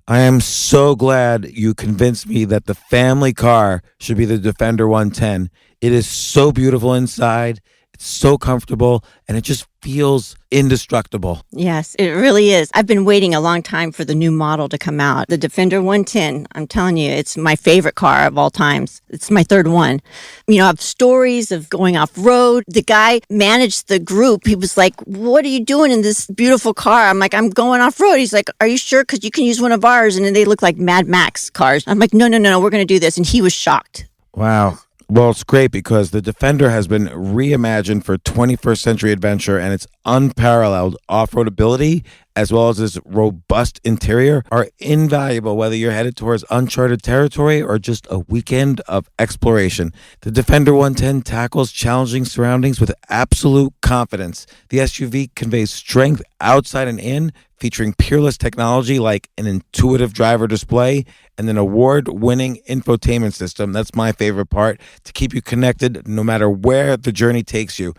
I am so glad you convinced me that the family car should be the Defender 110. It is so beautiful inside. It's so comfortable, and it just feels indestructible. Yes, it really is. I've been waiting a long time for the new model to come out. The Defender 110, I'm telling you, it's my favorite car of all times. It's my third one. You know, I have stories of going off-road. The guy managed the group. He was like, what are you doing in this beautiful car? I'm like, I'm going off-road. He's like, are you sure? Because you can use one of ours. And then they look like Mad Max cars. I'm like, no, we're going to do this. And he was shocked. Wow. Well, it's great because the Defender has been reimagined for 21st century adventure, and its unparalleled off-road ability, as well as its robust interior, are invaluable whether you're headed towards uncharted territory or just a weekend of exploration. The Defender 110 tackles challenging surroundings with absolute confidence. The SUV conveys strength outside and in, featuring peerless technology like an intuitive driver display and an award-winning infotainment system. That's my favorite part, to keep you connected no matter where the journey takes you.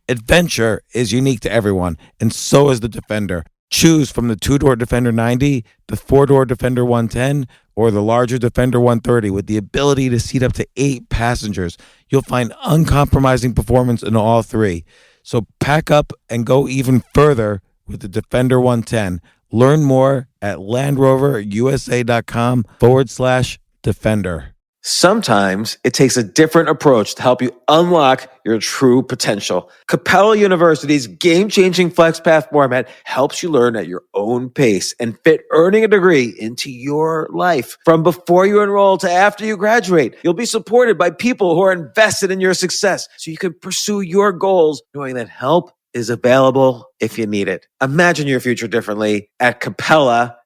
Adventure is unique to everyone, and so is the Defender. Choose from the two-door Defender 90, the four-door Defender 110, or the larger Defender 130 with the ability to seat up to 8 passengers. You'll find uncompromising performance in all three. So pack up and go even further with the Defender 110. Learn more at LandRoverUSA.com/Defender. Sometimes it takes a different approach to help you unlock your true potential. Capella University's game-changing FlexPath format helps you learn at your own pace and fit earning a degree into your life. From before you enroll to after you graduate, you'll be supported by people who are invested in your success so you can pursue your goals knowing that help is available if you need it. Imagine your future differently at capella.edu.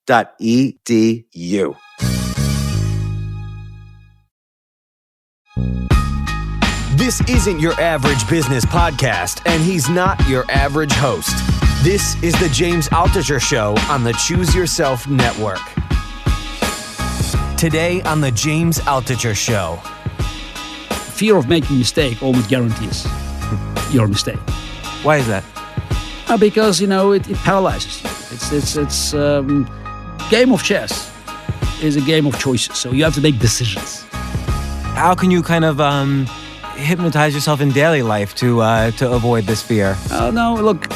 This isn't your average business podcast, and he's not your average host. This is the James Altucher Show on the Choose Yourself Network. Today on the James Altucher Show. Fear of making a mistake almost guarantees your mistake. Why is that? Because, it paralyzes you. It's game of chess is a game of choices, so you have to make decisions. How can you kind of hypnotize yourself in daily life to avoid this fear? Oh no, look,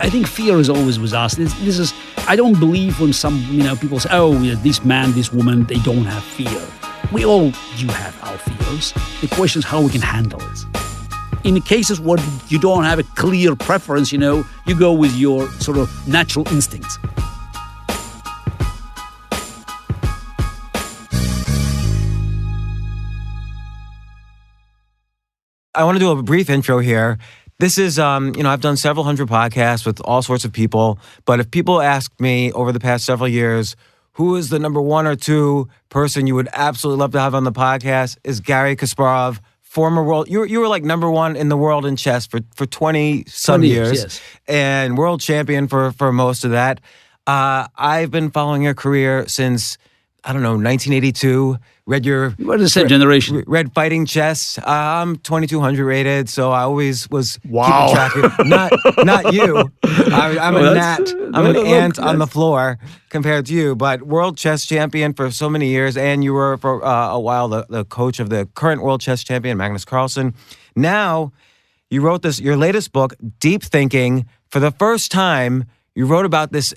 I think fear is always with us. This is I don't believe when some people say, oh, this man, this woman, they don't have fear. We all do have our fears. The question is how we can handle it. In the cases where you don't have a clear preference, you go with your sort of natural instincts. I want to do a brief intro here. This is, I've done several hundred podcasts with all sorts of people, but if people ask me over the past several years, who is the number 1 or 2 person you would absolutely love to have on the podcast, is Garry Kasparov, former world. You were like number 1 in the world in chess for 20-some years, yes. And world champion for most of that. I've been following your career since, 1982. We're the same generation. Read Fighting Chess. I'm 2200 rated, so I always was keeping Wow. track of not you. I'm a gnat. I'm an ant on the floor compared to you. But world chess champion for so many years, and you were for a while the coach of the current world chess champion, Magnus Carlsen. Now, you wrote your latest book, Deep Thinking. For the first time, you wrote about this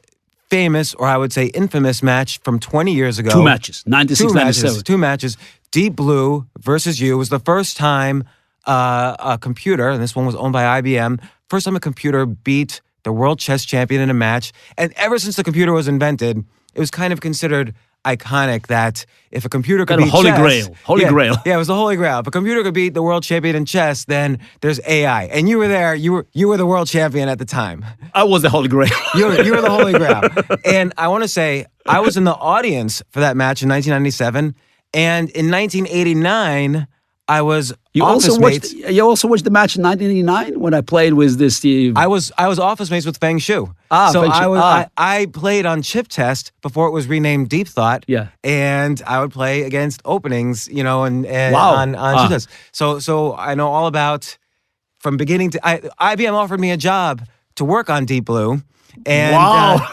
famous, or I would say infamous match from 20 years ago. 2 matches, 96, 97. 2 matches. Deep Blue versus you was the first time a computer, and this one was owned by IBM, first time a computer beat the world chess champion in a match. And ever since the computer was invented, it was kind of considered iconic that if a computer could Kind of beat holy chess, grail. Holy grail. Yeah, it was the holy grail. If a computer could beat the world champion in chess, then there's AI. And you were there. You were the world champion at the time. I was the holy grail. You were the holy grail. And I want to say, I was in the audience for that match in 1997. And in 1989, I was You also watched the match in 1989 when I played with this Steve. I was office mates with Feng Shu. So Feng Shu. I played on Chip Test before it was renamed Deep Thought. Yeah. And I would play against openings, and Wow. on Chip Test. So I know all about from beginning to IBM offered me a job to work on Deep Blue. And, Wow.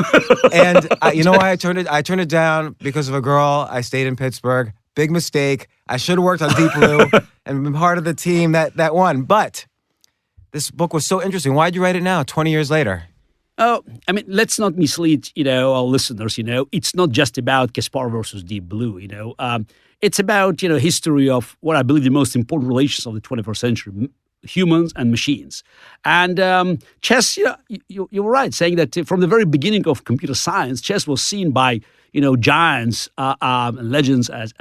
you know why I turned it? I turned it down because of a girl. I stayed in Pittsburgh. Big mistake. I should have worked on Deep Blue and been part of the team that won. But this book was so interesting. Why'd you write it now, 20 years later? Oh, I mean, let's not mislead, our listeners, It's not just about Kasparov versus Deep Blue, It's about, history of what I believe the most important relations of the 21st century, humans and machines. And chess, you're right, saying that from the very beginning of computer science, chess was seen by, giants, legends as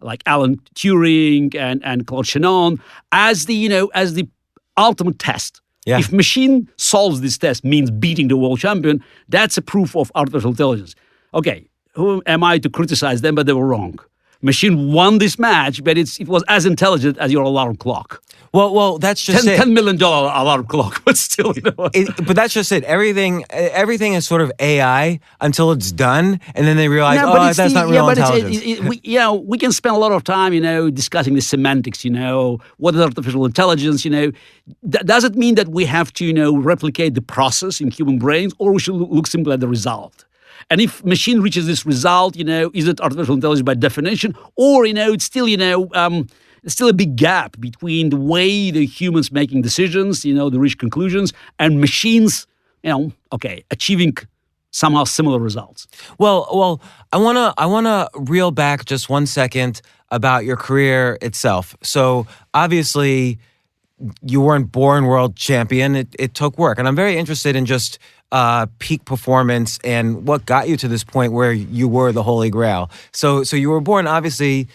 like Alan Turing and Claude Shannon as the ultimate test. Yeah. If machine solves this test, means beating the world champion, that's a proof of artificial intelligence. Okay, who am I to criticize them? But they were wrong. Machine won this match, but it was as intelligent as your alarm clock. Well, that's just it. $10 million alarm clock, but still, But that's just it. Everything is sort of AI until it's done, and then they realize, that's not real intelligence. We can spend a lot of time, discussing the semantics. What is artificial intelligence? Does it mean that we have to, replicate the process in human brains, or we should look simply at the result? And if machine reaches this result, is it artificial intelligence by definition, or it's still, there's still a big gap between the way the humans making decisions, they reach conclusions, and machines, achieving somehow similar results. Well, I wanna reel back just 1 second about your career itself. So obviously, you weren't born world champion. It took work, and I'm very interested in just peak performance and what got you to this point where you were the Holy Grail. So you were born obviously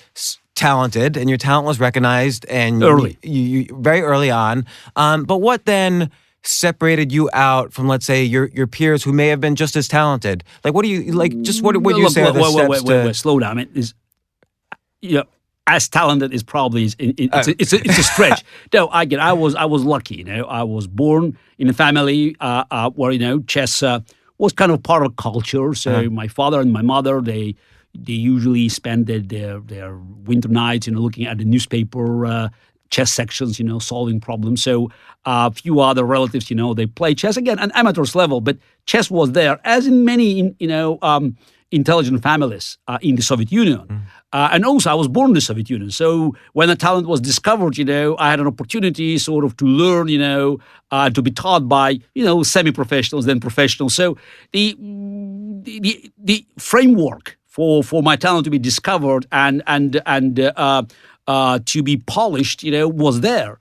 talented, and your talent was recognized and early, you very early on. But what then separated you out from, let's say, your peers who may have been just as talented? Like, what do you like? Just what would you say are the steps to? Wait, slow down. As talented is probably it's a stretch. No, I was lucky. I was born in a family where chess was kind of part of culture. So my father and my mother they usually spent their winter nights looking at the newspaper chess sections, solving problems. So a few other relatives, they play chess again at amateurs level, but chess was there, as in many intelligent families in the Soviet Union. And also, I was born in the Soviet Union. So when the talent was discovered, I had an opportunity sort of to learn, to be taught by, semi-professionals, then professionals. So the framework for my talent to be discovered and to be polished, was there.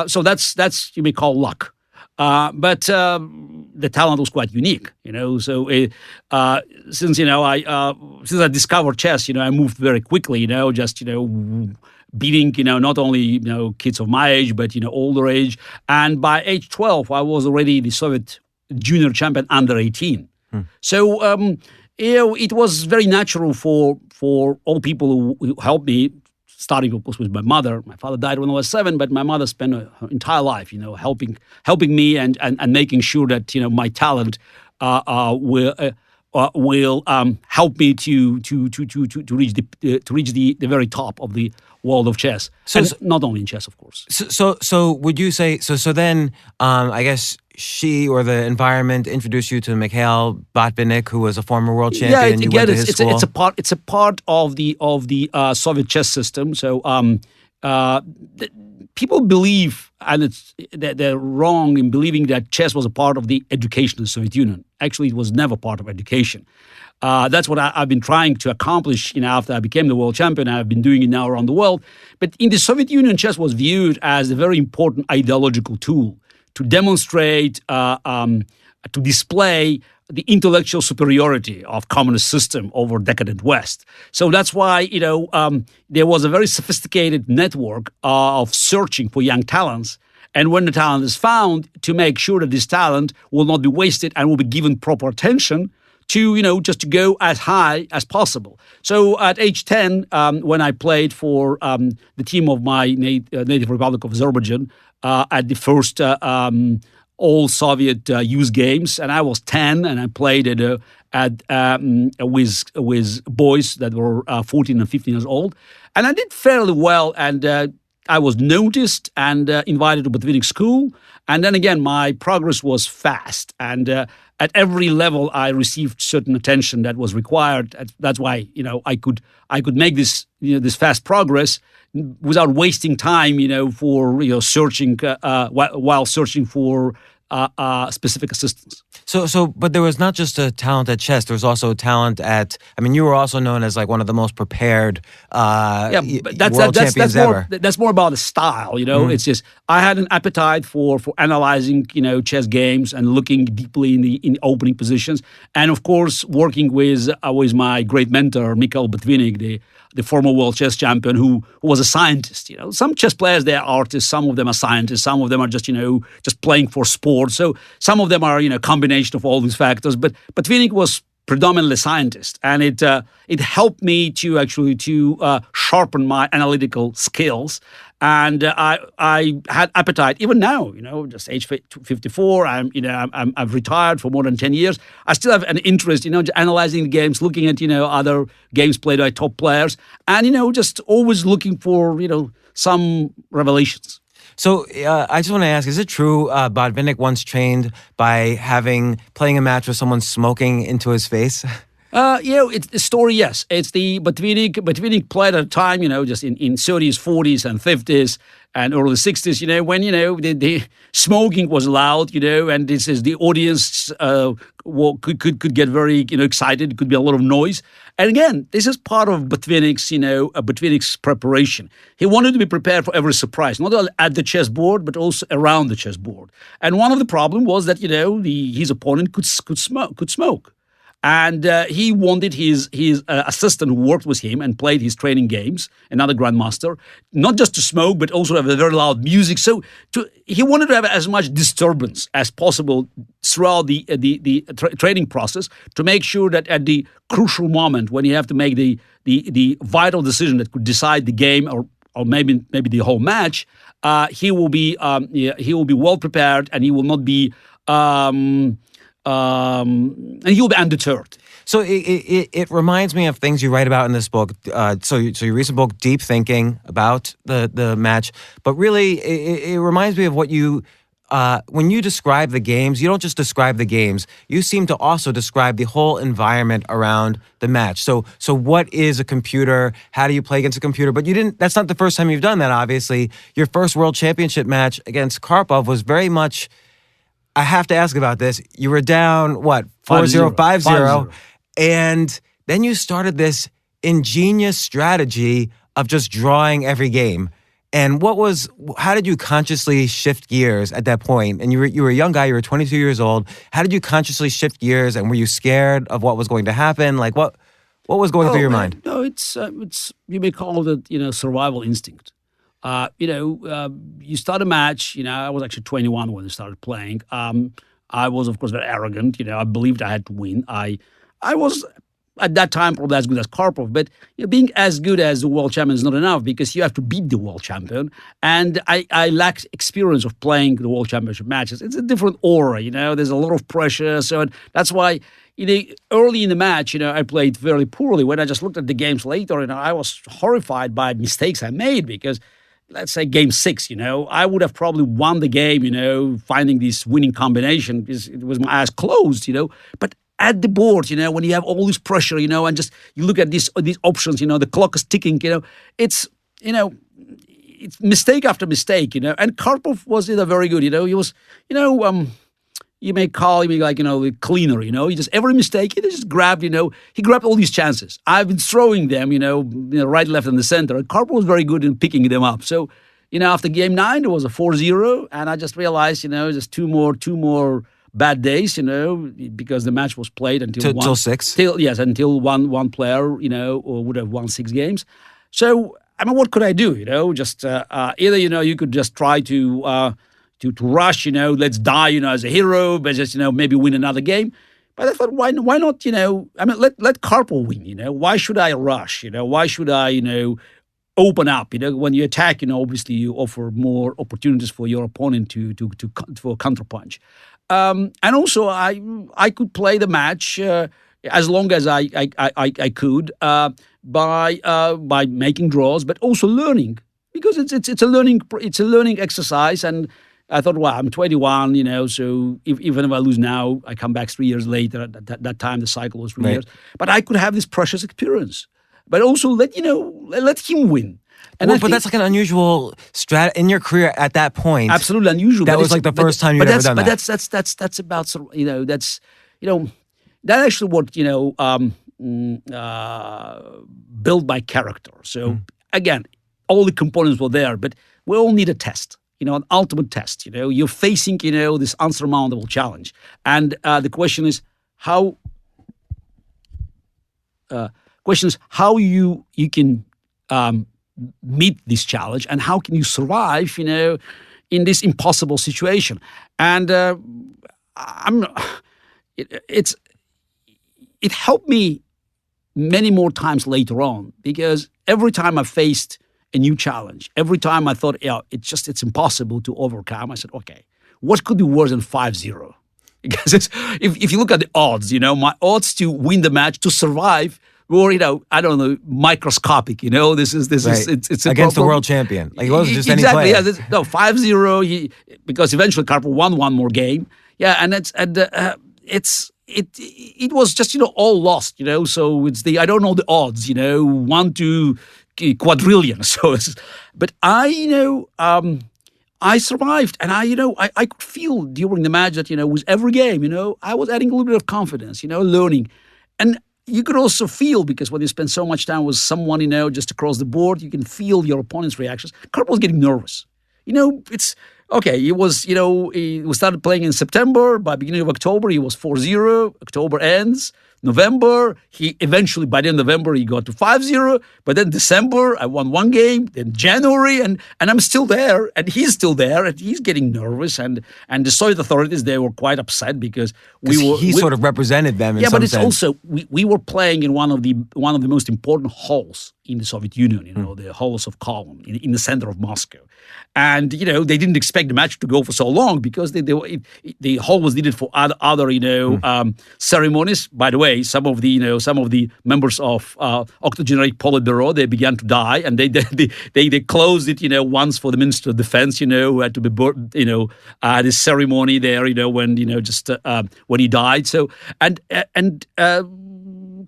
So that's you may call luck. But the talent was quite unique, So since I discovered chess, I moved very quickly, just beating not only kids of my age but older age. And by age 12, I was already the Soviet junior champion under 18. So it was very natural for all people who helped me. Starting, of course, with my mother. My father died when I was 7, but my mother spent her entire life, helping me and making sure that my talent will help me to reach the very top of the world of chess. So not only in chess, of course. So would you say so? Then I guess she or the environment introduced you to Mikhail Botvinnik, who was a former world champion. And you went to his school. It's a part of the Soviet chess system. So people believe, and they're wrong in believing that chess was a part of the education of the Soviet Union. Actually, it was never part of education. That's what I've been trying to accomplish, after I became the world champion. I've been doing it now around the world. But in the Soviet Union, chess was viewed as a very important ideological tool to demonstrate, to display the intellectual superiority of communist system over decadent West. So that's why, there was a very sophisticated network of searching for young talents. And when the talent is found, to make sure that this talent will not be wasted and will be given proper attention to, just to go as high as possible. So at age 10, when I played for the team of my native Republic of Azerbaijan at the first all-Soviet youth games, and I was 10, and I played with boys that were 14 and 15 years old, and I did fairly well, and I was noticed and invited to Botvinnik school. And then again, my progress was fast. And at every level, I received certain attention that was required. That's why I could make this this fast progress without wasting time for searching while searching for specific assistance. But there was not just a talent at chess. There was also a talent at. I mean, you were also known as like one of the most prepared but world champions ever. That's more about the style. It's just I had an appetite for analyzing chess games and looking deeply in opening positions, and of course working with my great mentor Mikhail Botvinnik, the former world chess champion, who was a scientist. Some chess players, they're artists. Some of them are scientists. Some of them are just just playing for sport. So some of them are combination of all these factors. But Botvinnik was predominantly a scientist, and it helped me to actually sharpen my analytical skills. And I had appetite even now. Just age 54. I've retired for more than 10 years. I still have an interest. Analyzing games, looking at other games played by top players, and just always looking for some revelations. So I just want to ask: is it true Botvinnik once trained by playing a match with someone smoking into his face? It's the story, yes. It's the Botvinnik played at a time, just in 30s, 40s, and 50s, and early 60s, when, the smoking was allowed, and this is the audience could get very, excited. It could be a lot of noise. And again, this is part of Botvinnik's preparation. He wanted to be prepared for every surprise, not only at the chessboard, but also around the chessboard. And one of the problems was that, his opponent could smoke. And he wanted his assistant who worked with him and played his training games, another grandmaster, not just to smoke, but also have a very loud music. So he wanted to have as much disturbance as possible throughout the training process to make sure that at the crucial moment when you have to make the vital decision that could decide the game or maybe the whole match, he will be well prepared, and he will not be. And you'll be undeterred. So it reminds me of things you write about in this book. So your recent book, Deep Thinking, about the match. But really, it reminds me of what you, when you describe the games, you don't just describe the games. You seem to also describe the whole environment around the match. So what is a computer? How do you play against a computer? But that's not the first time you've done that, obviously. Your first world championship match against Karpov was very much... I have to ask about this. You were down, 4-0, 5-0. And then you started this ingenious strategy of just drawing every game. And how did you consciously shift gears at that point? And you were a young guy, you were 22 years old. How did you consciously shift gears, and were you scared of what was going to happen? Like what was going through your mind? No, it's you may call it, survival instinct. You start a match, I was actually 21 when I started playing. I was, of course, very arrogant. I believed I had to win. I was, at that time, probably as good as Karpov, but being as good as the world champion is not enough, because you have to beat the world champion. And I lacked experience of playing the world championship matches. It's a different aura, there's a lot of pressure. So that's why, early in the match, I played very poorly. When I just looked at the games later, I was horrified by mistakes I made, because let's say game 6, I would have probably won the game, finding this winning combination, because it was my eyes closed, But at the board, when you have all this pressure, and just you look at these options, the clock is ticking, it's mistake after mistake, And Karpov was very good, he was, you may call him like, the cleaner, he just, every mistake, he just grabbed, he grabbed all these chances. I've been throwing them, right, left, and the center. And Karpov was very good in picking them up. So, after game 9, there was a 4-0, and I just realized, just two more bad days, because the match was played until 6. Until one player, would have won 6 games. So, what could I do? Just either, you could just try to rush, let's die, as a hero, but just, maybe win another game. But I thought, why not, let Karpov win, Why should I rush, Why should I, open up, When you attack, obviously you offer more opportunities for your opponent for a counterpunch. And also, I could play the match as long as I could by making draws, but also learning, because it's a learning exercise. And I thought, well, I'm 21, so even if I lose now, I come back 3 years later. At that time, the cycle was 3 years. But I could have this precious experience. But also let him win. And but that's like an unusual strat in your career at that point. Absolutely unusual. That was like the first time you'd ever done that. But that's about, that actually what, built my character. So again, all the components were there, but we all need a test. An ultimate test. You're facing, this unsurmountable challenge, and the question is how. You can meet this challenge, and how can you survive, in this impossible situation. And it helped me many more times later on, because every time I faced a new challenge, every time I thought, it's impossible to overcome, I said, okay, what could be worse than 5-0? Because if you look at the odds, my odds to win the match, to survive, were, I don't know, microscopic. This is it's against the world champion. Like, it wasn't just any player. Exactly. Yeah, no, 5-0. Because eventually Karpov won one more game. Yeah, and it was just all lost. So it's I don't know the odds. 1 to quadrillion. So, but I survived, and I could feel during the match that with every game, I was adding a little bit of confidence, learning, and you could also feel, because when you spend so much time with someone, just across the board, you can feel your opponent's reactions. Karpov was getting nervous. It's okay. We started playing in September. By beginning of October, he was 4-0. October ends. November, by the end of November, he got to 5-0. But then December, I won one game. Then January, and I'm still there, and he's still there, and he's getting nervous. And the Soviet authorities, they were quite upset because he sort of represented them. Yeah, but it's also we were playing in one of the most important halls in the Soviet Union. The halls of Kolon in the center of Moscow. And they didn't expect the match to go for so long, because the hall was needed for other ceremonies. By the way, some of the members of octogenaric Politburo, they began to die, and they closed it once for the Minister of Defense, who had to be this ceremony there when when he died. So and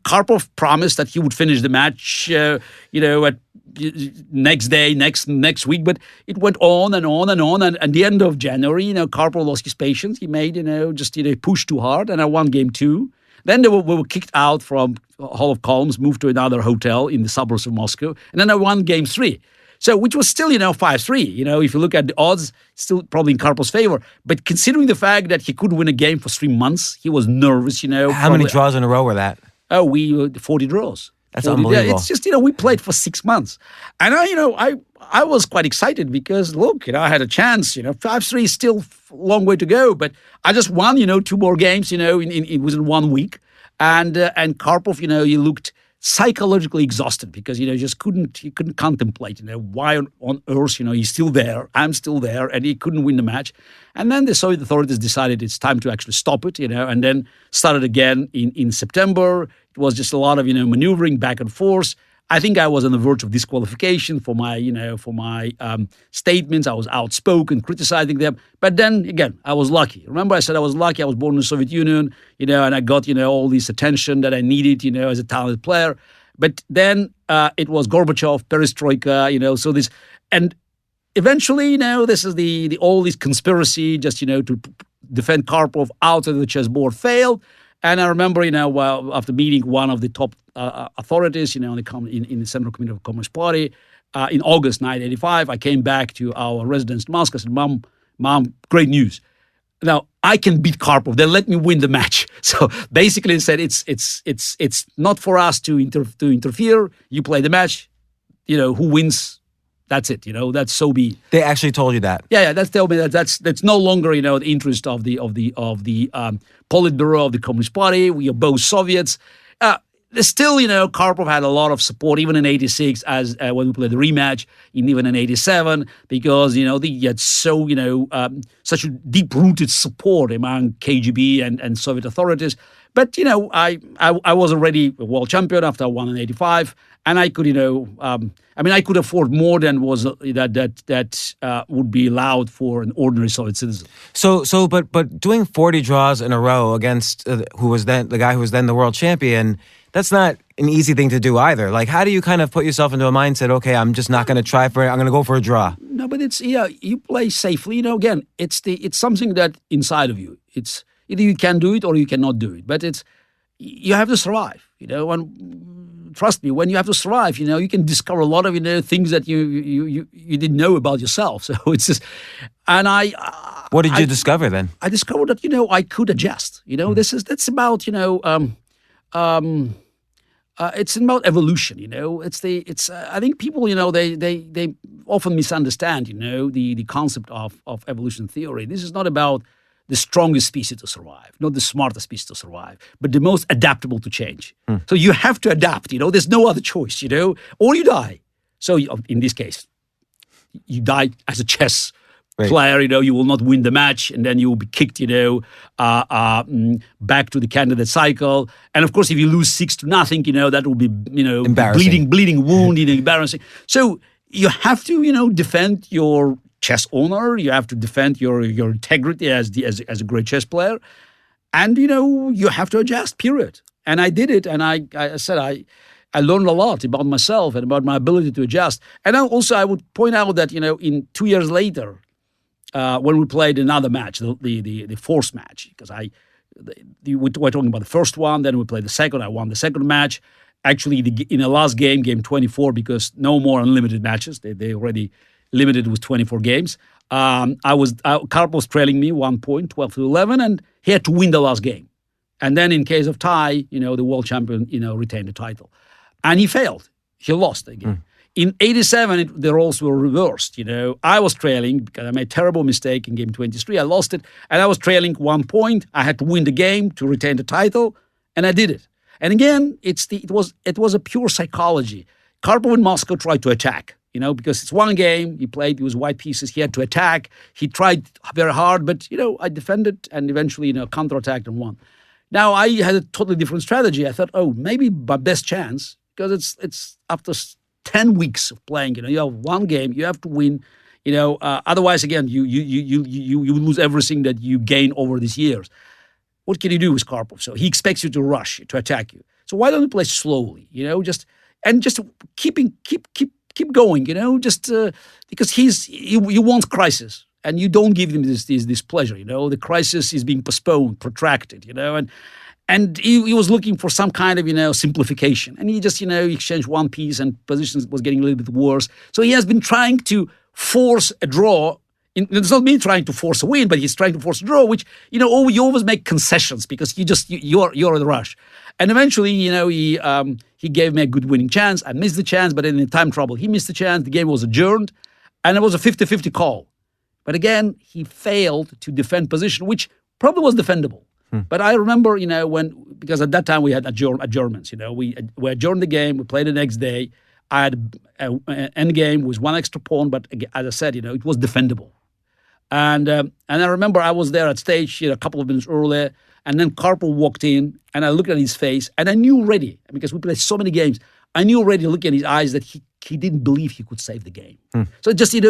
Karpov promised that he would finish the match at next day, next week, but it went on and on and on. And at the end of January, Karpov lost his patience. He made, pushed too hard, and I won game 2. Then we were kicked out from Hall of Columns, moved to another hotel in the suburbs of Moscow, and then I won game 3. So, which was still, 5-3. If you look at the odds, still probably in Karpov's favor. But considering the fact that he couldn't win a game for 3 months, he was nervous. How many draws in a row were that? Oh, we 40 draws. That's unbelievable. It's just, we played for 6 months. And I was quite excited because, look, I had a chance. 5-3 is still a long way to go. But I just won, 2 more games, within 1 week. And Karpov, he looked psychologically exhausted because, he couldn't contemplate, why on earth, he's still there, I'm still there, and he couldn't win the match. And then the Soviet authorities decided it's time to actually stop it, and then started again in September. It was just a lot of, maneuvering back and forth. I think I was on the verge of disqualification for my statements. I was outspoken, criticizing them. But then again, I was lucky. Remember, I said I was lucky. I was born in the Soviet Union, and I got, all this attention that I needed, as a talented player. But then it was Gorbachev, Perestroika, so this, and eventually, this is all this conspiracy just, to defend Karpov out of the chessboard failed. And I remember, after meeting one of the top authorities, in the Central Committee of the Communist Party, in August 1985, I came back to our residence in Moscow. I said, Mom, great news. Now I can beat Karpov. Then let me win the match. So basically, I said it's not for us to interfere. You play the match. Who wins? That's it. That's so be. They actually told you that. Yeah. That's tell me that's no longer the interest of the Politburo of the Communist Party. We are both Soviets. Still, Karpov had a lot of support, even in '86, as when we played the rematch, even in '87, because he had so such a deep-rooted support among KGB and Soviet authorities. But I was already a world champion after I won in '85, and I could I could afford more than was that would be allowed for an ordinary Soviet citizen. But doing 40 draws in a row against who was then the guy who was then the world champion, that's not an easy thing to do either. Like, how do you kind of put yourself into a mindset? Okay, I'm just not going to try for it. I'm going to go for a draw. No, but it's you play safely. Again, it's something that inside of you. It's either you can do it or you cannot do it. But you have to survive. And trust me, when you have to survive, you can discover a lot of things that you didn't know about yourself. So it's just, and What did you discover then? I discovered that I could adjust. That's about it's about evolution. I think people they often misunderstand the concept of evolution theory. This is not about the strongest species to survive, not the smartest species to survive, but the most adaptable to change. So you have to adapt. There's no other choice. Or you die. So in this case, you die as a chess player. You will not win the match, and then you will be kicked. Back to the candidate cycle. And of course, if you lose 6-0, that will be embarrassing. bleeding wound, embarrassing. So you have to defend your chess honor. You have to defend your integrity as a great chess player, and you have to adjust. Period. And I did it, and I said I learned a lot about myself and about my ability to adjust. And I would point out that in 2 years later, when we played another match, the fourth match, because we're talking about the first one, then we played the second. I won the second match. Actually, in the last game 24, because no more unlimited matches. They already limited with 24 games. Karpov was trailing me 1 point, 12-11, and he had to win the last game. And then in case of tie, the world champion, retained the title. And he failed. He lost the game. In '87, the roles were reversed. I was trailing because I made a terrible mistake in game 23. I lost it, and I was trailing 1 point. I had to win the game to retain the title, and I did it. And again, it was a pure psychology. Karpov in Moscow tried to attack, because it's one game. He played, it was white pieces. He had to attack. He tried very hard, but, I defended and eventually, counterattacked and won. Now, I had a totally different strategy. I thought, maybe my best chance, because it's after 10 weeks of playing, you have one game, you have to win, otherwise, again, you lose everything that you gain over these years. What can you do with Karpov? So he expects you to rush, to attack you. So why don't you play slowly, just keep going, because he wants crisis, and you don't give him this pleasure, the crisis is being postponed, protracted, and he was looking for some kind of, simplification. And he just, exchanged one piece and positions was getting a little bit worse. So he has been trying to force a draw. It's not me trying to force a win, but he's trying to force a draw, which, you always make concessions because you're in a rush. And eventually, he gave me a good winning chance. I missed the chance, but in time trouble, he missed the chance. The game was adjourned, and it was a 50-50 call. But again, he failed to defend position, which probably was defendable. But I remember, because at that time we had adjournments, we adjourned the game, we played the next day. I had an end game with one extra pawn, but as I said, it was defendable. And I remember I was there at stage a couple of minutes earlier, and then Karpov walked in, and I looked at his face, and I knew already, because we played so many games, I knew already looking at his eyes that he didn't believe he could save the game. So just he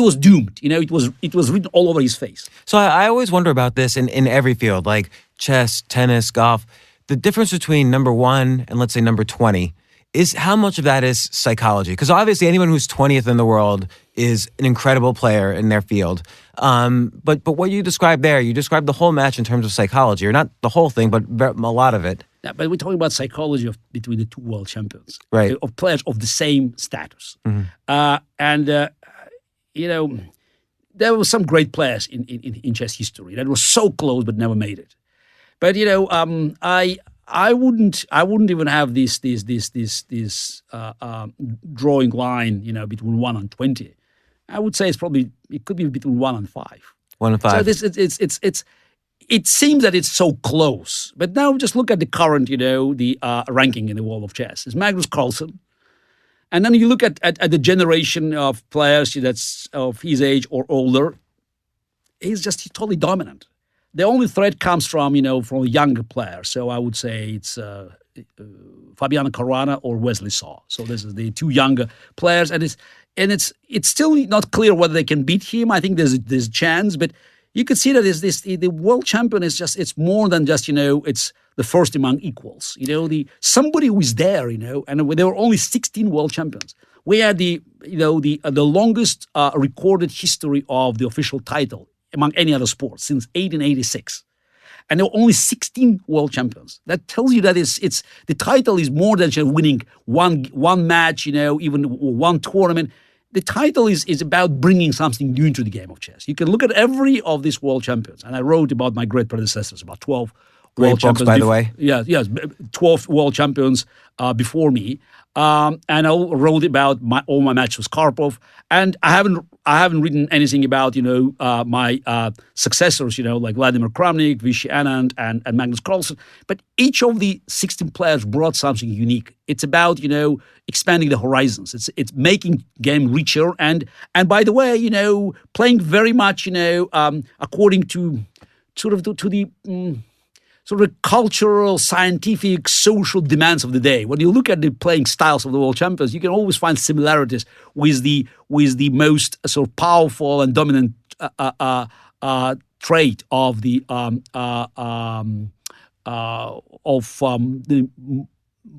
was doomed. It was written all over his face. So I always wonder about this in every field, like chess, tennis, golf. The difference between number 1 and let's say number 20 is how much of that is psychology? Because obviously anyone who's 20th in the world is an incredible player in their field. But what you described there, you described the whole match in terms of psychology, or not the whole thing, but a lot of it. Yeah, but we're talking about psychology between the two world champions, right? Of players of the same status. There were some great players in chess history that were so close but never made it. But I wouldn't even have this drawing line, between 1 and 20. I would say it could be between 1 and 5. 1 and 5. So it seems that it's so close. But now just look at the current, the ranking in the world of chess. It's Magnus Carlsen. And then you look at the generation of players that's of his age or older. He's totally dominant. the only threat comes from a younger player. So I would say it's Fabiano Caruana or Wesley Saw. So this is the two younger players, and it's still not clear whether they can beat him. I think there's a chance, but you could see that the world champion is it's more than just it's the first among equals. Somebody who is there. And there were only 16 world champions. We had the longest recorded history of the official title among any other sport since 1886. And there were only 16 world champions. That tells you that it's the title is more than just winning one match, even one tournament. The title is about bringing something new into the game of chess. You can look at every of these world champions, and I wrote about my great predecessors, about 12 Great world books, champions. by the way. Yes, 12 world champions before me. And I wrote about all my matches with Karpov, and I haven't written anything about my successors, like Vladimir Kramnik, Vishy Anand, and Magnus Carlsen. But each of the 16 players brought something unique. It's about expanding the horizons. It's making game richer, and by the way, playing very much according to sort of cultural, scientific, social demands of the day. When you look at the playing styles of the world champions, you can always find similarities with the most sort of powerful and dominant trait of the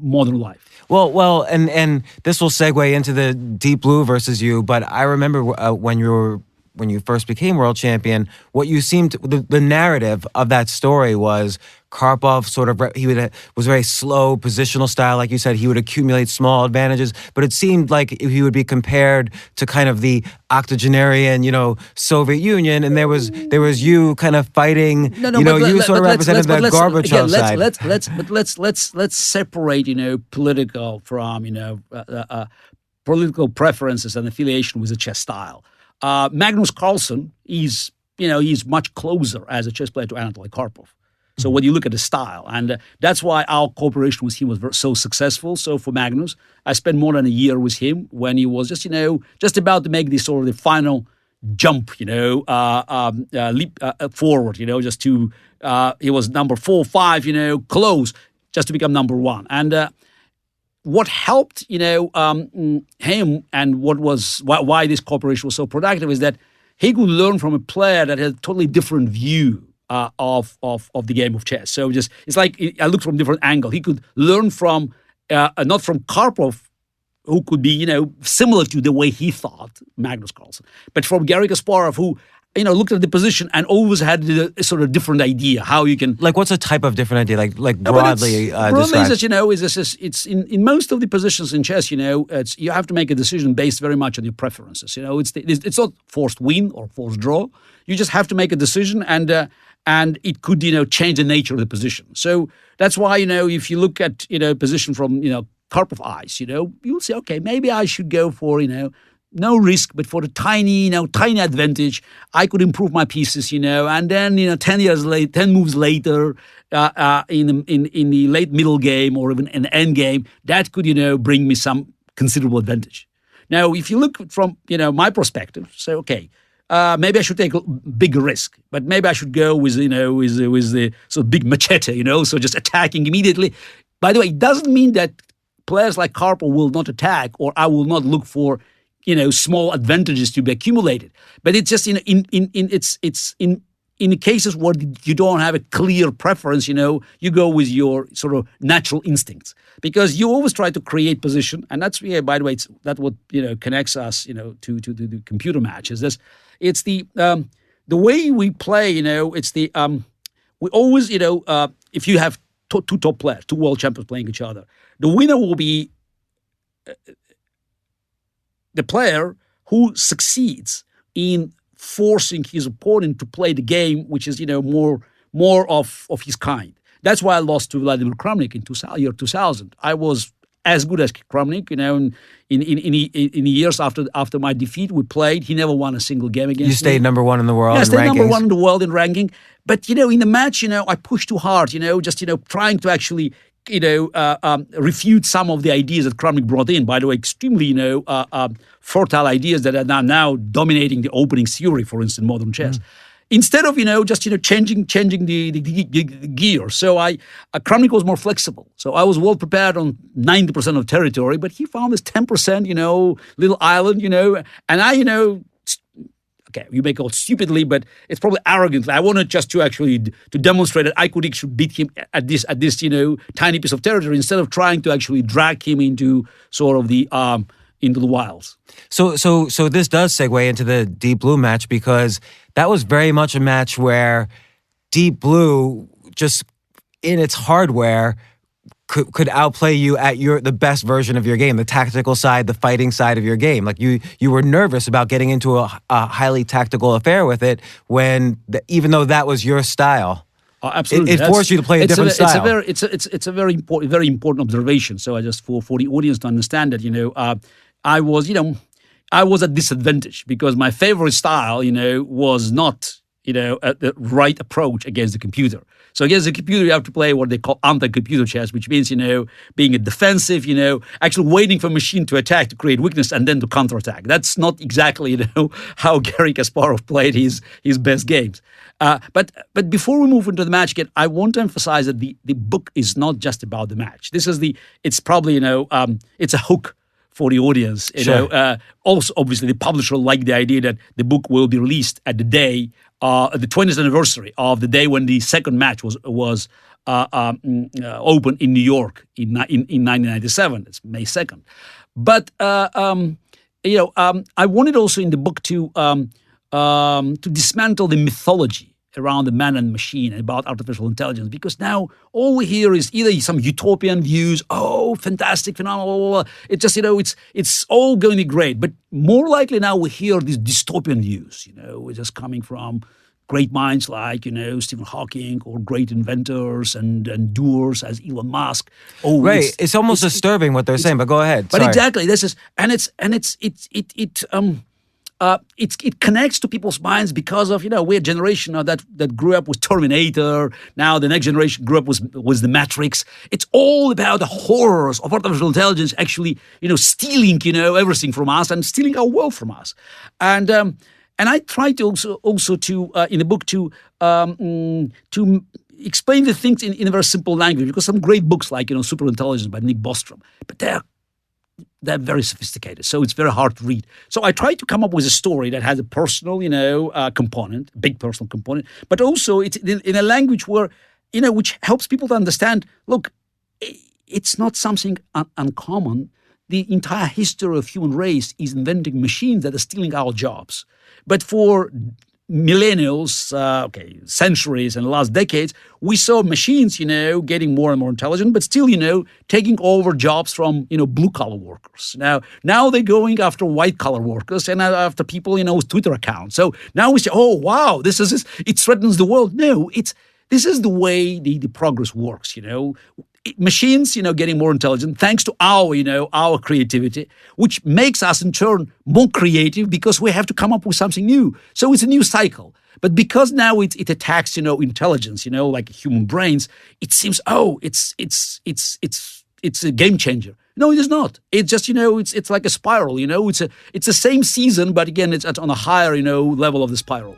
modern life. Well, and this will segue into the Deep Blue versus you. But I remember when you first became world champion, what you seemed the narrative of that story was Karpov was very slow, positional style, like you said. He would accumulate small advantages, but it seemed like he would be compared to kind of the octogenarian, Soviet Union, and there was you kind of fighting. You sort of represented the Gorbachev side. Let's separate political from political preferences and affiliation with the chess style. Magnus Carlsen he's much closer as a chess player to Anatoly Karpov. So when you look at the style, and that's why our cooperation with him was so successful. So for Magnus, I spent more than a year with him when he was just about to make this sort of the final jump, leap forward, just to he was number 4, 5, close just to become number 1. And what helped, him, and why this cooperation was so productive is that he could learn from a player that had a totally different view of the game of chess. So it's like I looked from a different angle. He could learn from not from Karpov, who could be similar to the way he thought, Magnus Carlsen, but from Garry Kasparov, who looked at the position and always had a sort of different idea how you can. Like, what's a type of different idea? Like broadly described? It's in most of the positions in chess. You have to make a decision based very much on your preferences. It's not forced win or forced draw. You just have to make a decision, and it could change the nature of the position. So that's why if you look at position from Karpov eyes, you'll say, okay, maybe I should go for no risk, but for the tiny advantage, I could improve my pieces, and then 10 moves later, in the late middle game or even an end game, that could bring me some considerable advantage. Now, if you look from my perspective, say, okay, maybe I should take a bigger risk, but maybe I should go with with the sort of big machete, so just attacking immediately. By the way, it doesn't mean that players like Karpov will not attack, or I will not look for small advantages to be accumulated. But it's just in cases where you don't have a clear preference, you go with your sort of natural instincts, because you always try to create position, and that's by the way, that's what connects us, to the computer matches. It's the way we play. It's the we always if you have two top players, two world champions playing each other, the winner will be the player who succeeds in forcing his opponent to play the game, which is more of his kind. That's why I lost to Vladimir Kramnik in year 2000. I was as good as Kramnik, in the years after my defeat. We played. He never won a single game against me. You stayed number 1 in the world. Yeah, I stayed rankings. number 1 in the world in ranking. But in the match, I pushed too hard. Trying to actually refute some of the ideas that Kramnik brought in. By the way, extremely, fertile ideas that are now dominating the opening theory, for instance, modern chess. instead of just changing the gear. So Kramnik was more flexible. So I was well prepared on 90% of territory, but he found this 10% little island, and I okay, you may call it stupidly, but it's probably arrogantly. I wanted just to demonstrate that I could actually beat him at this tiny piece of territory instead of trying to actually drag him into sort of the into the wilds. So this does segue into the Deep Blue match, because that was very much a match where Deep Blue, just in its hardware, could outplay you at the best version of your game, the tactical side, the fighting side of your game. Like you were nervous about getting into a highly tactical affair with it even though that was your style. Oh, absolutely, it forced you to play a different style. It's a very important observation. So I just for the audience to understand that I was at disadvantage because my favorite style was not the right approach against the computer. So against the computer, you have to play what they call anti-computer chess, which means, being a defensive, actually waiting for a machine to attack to create weakness and then to counterattack. That's not exactly, how Garry Kasparov played his best games. But before we move into the match again, I want to emphasize that the book is not just about the match. It's probably, it's a hook for the audience. Also, obviously, the publisher liked the idea that the book will be released at the day, the 20th anniversary of the day when the second match was opened in New York in 1997. It's May 2nd. But I wanted also in the book to dismantle the mythology around the man and machine and about artificial intelligence, because now all we hear is either some utopian views, oh, fantastic, phenomenal, blah, blah, blah. It's just, it's all going to be great. But more likely now we hear these dystopian views, we're just coming from great minds like, Stephen Hawking, or great inventors and doers as Elon Musk. Oh, right. It's almost disturbing what they're saying, but go ahead. But Sorry. exactly, it connects to people's minds because of we're a generation that grew up with Terminator. Now the next generation grew up with the Matrix. It's all about the horrors of artificial intelligence actually stealing everything from us and stealing our world from us. And I try to also to in the book to explain the things in a very simple language, because some great books like Super Intelligence by Nick Bostrom, but they're very sophisticated, so it's very hard to read. So I try to come up with a story that has a personal, component, big personal component, but also it's in a language where, which helps people to understand, look, it's not something uncommon. The entire history of human race is inventing machines that are stealing our jobs. But for millennials, centuries and the last decades, we saw machines, getting more and more intelligent, but still, taking over jobs from, blue-collar workers. Now they're going after white-collar workers and after people, with Twitter accounts. So now we say, oh, wow, it threatens the world. No, this is the way the progress works, Machines, getting more intelligent thanks to our creativity, which makes us in turn more creative because we have to come up with something new. So it's a new cycle. But because now it attacks, intelligence, like human brains, it seems, it's a game changer. No, it is not. It's just, it's like a spiral, it's the same season, but again, it's on a higher, level of the spiral.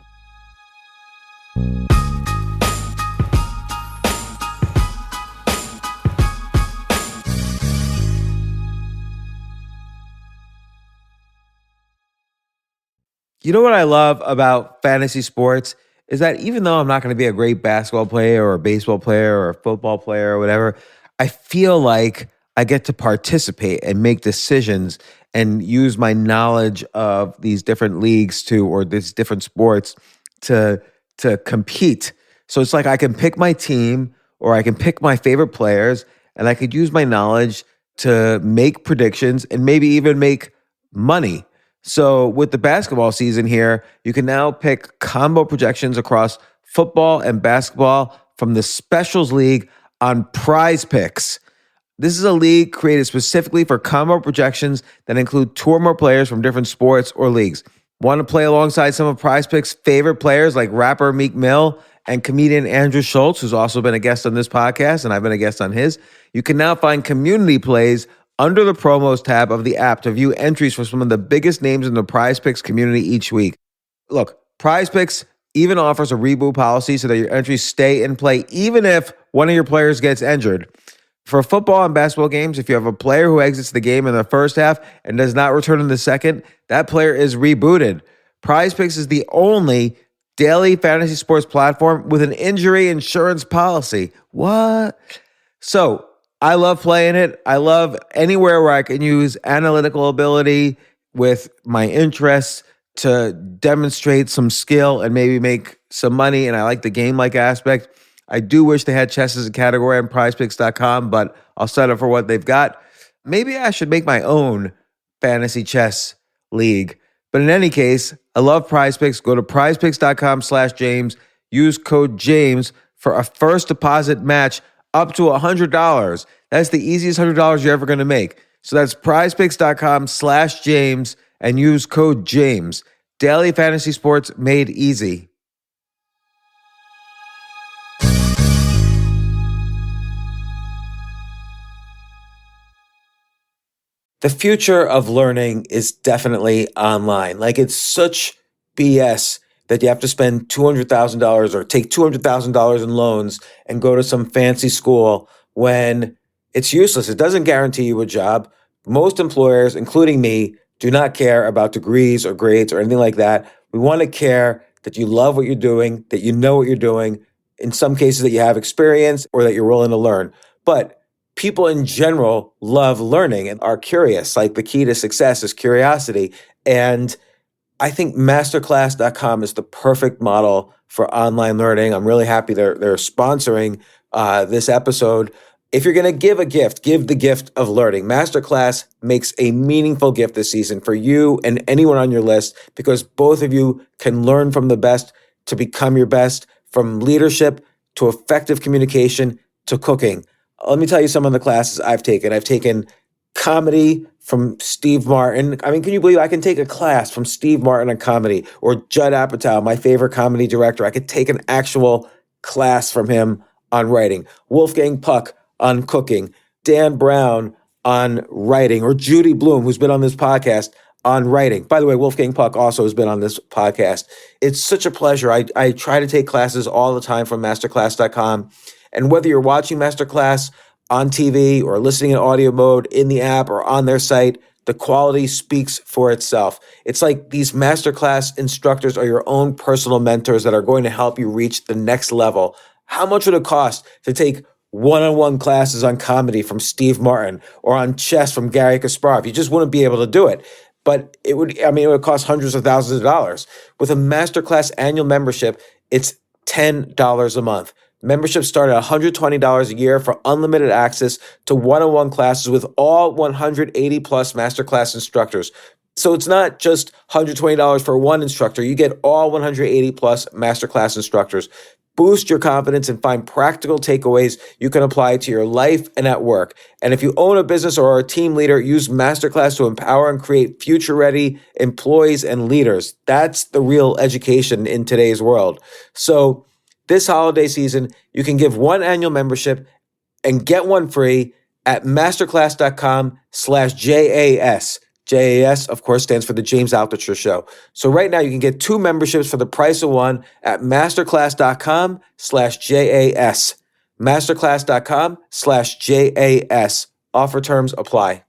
You know what I love about fantasy sports is that even though I'm not going to be a great basketball player or a baseball player or a football player or whatever, I feel like I get to participate and make decisions and use my knowledge of these different leagues or these different sports to compete. So it's like I can pick my team or I can pick my favorite players, and I could use my knowledge to make predictions and maybe even make money. So with the basketball season here, you can now pick combo projections across football and basketball from the Specials League on Prize Picks. This is a league created specifically for combo projections that include two or more players from different sports or leagues. Want to play alongside some of Prize Picks' favorite players like rapper Meek Mill and comedian Andrew Schultz, who's also been a guest on this podcast, and I've been a guest on his? You can now find community plays under the promos tab of the app to view entries for some of the biggest names in the Prize Picks community each week. Look, Prize Picks, even offers a reboot policy so that your entries stay in play even if one of your players gets injured. For football and basketball games, if you have a player who exits the game in the first half and does not return in the second, that player is rebooted. PrizePicks is the only daily fantasy sports platform with an injury insurance policy. What? So I love playing it. I love anywhere where I can use analytical ability with my interests to demonstrate some skill and maybe make some money. And I like the game-like aspect. I do wish they had chess as a category on prizepicks.com, but I'll settle for what they've got. Maybe I should make my own fantasy chess league. But in any case, I love PrizePicks. Go to prizepicks.com/James. Use code James for a first deposit match up to $100. That's the easiest $100 you're ever going to make. So that's prizepicks.com/James and use code James. Daily fantasy sports made easy. The future of learning is definitely online. Like, it's such BS that you have to spend $200,000 or take $200,000 in loans and go to some fancy school when it's useless. It doesn't guarantee you a job. Most employers, including me, do not care about degrees or grades or anything like that. We want to care that you love what you're doing, that you know what you're doing, in some cases that you have experience or that you're willing to learn. But people in general love learning and are curious. Like, the key to success is curiosity. And I think masterclass.com is the perfect model for online learning. I'm really happy they're sponsoring this episode. If you're going to give a gift, give the gift of learning. Masterclass makes a meaningful gift this season for you and anyone on your list, because both of you can learn from the best to become your best, from leadership to effective communication to cooking. Let me tell you some of the classes I've taken. I've taken comedy from Steve Martin. I mean, can you believe I can take a class from Steve Martin on comedy, or Judd Apatow, my favorite comedy director? I could take an actual class from him on writing. Wolfgang Puck on cooking. Dan Brown on writing, or Judy Bloom, who's been on this podcast, on writing. By the way, Wolfgang Puck also has been on this podcast. It's such a pleasure. I try to take classes all the time from masterclass.com. And whether you're watching Masterclass on TV or listening in audio mode in the app or on their site, the quality speaks for itself. It's like these Masterclass instructors are your own personal mentors that are going to help you reach the next level. How much would it cost to take one-on-one classes on comedy from Steve Martin or on chess from Garry Kasparov? You just wouldn't be able to do it. But it would cost hundreds of thousands of dollars. With a Masterclass annual membership, it's $10 a month. Memberships start at $120 a year for unlimited access to one-on-one classes with all 180 plus Masterclass instructors. So it's not just $120 for one instructor. You get all 180 plus Masterclass instructors. Boost your confidence and find practical takeaways you can apply to your life and at work. And if you own a business or are a team leader, use Masterclass to empower and create future-ready employees and leaders. That's the real education in today's world. So this holiday season, you can give one annual membership and get one free at masterclass.com/JAS. JAS, of course, stands for the James Altucher Show. So right now you can get two memberships for the price of one at masterclass.com/JAS. Masterclass.com/JAS. Offer terms apply.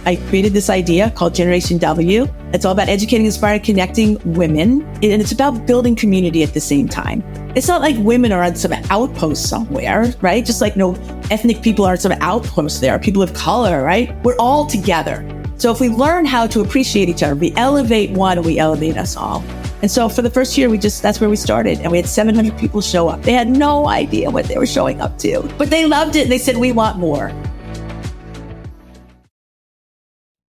I created this idea called Generation W. It's all about educating, inspiring, connecting women. And it's about building community at the same time. It's not like women are on some outpost somewhere, right? Just like no ethnic people are on some outpost there, people of color, right? We're all together. So if we learn how to appreciate each other, we elevate one and we elevate us all. And so for the first year, that's where we started. And we had 700 people show up. They had no idea what they were showing up to, but they loved it. And they said, we want more.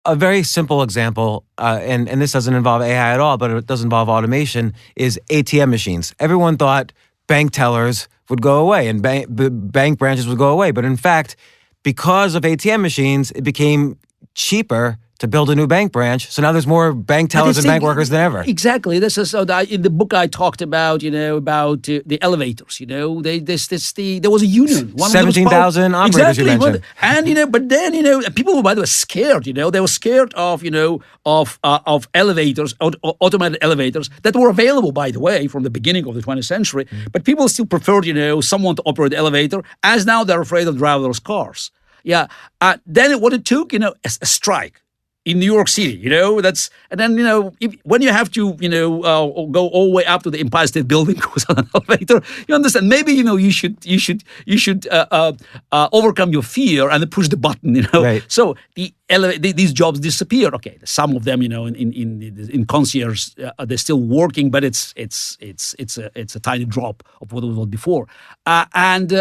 A very simple example, and this doesn't involve AI at all, but it does involve automation, is ATM machines. Everyone thought bank tellers would go away and bank branches would go away. But in fact, because of ATM machines, it became cheaper to build a new bank branch. So now there's more bank tellers and bank workers than ever. Exactly. This is in the book I talked about. About the elevators. There was a union. 17,000 operators you mentioned. And but then people were, by the way, scared. They were scared of of elevators, automated elevators that were available, by the way, from the beginning of the 20th century. But people still preferred someone to operate the elevator, as now they're afraid of driverless cars. Yeah. Then what it took, a strike in New York City, and then when you have to go all the way up to the Empire State Building goes on an elevator, you understand maybe you should overcome your fear and push the button, Right. So these jobs disappeared. Okay, some of them in concierge they're still working, but it's a tiny drop of what it was before, and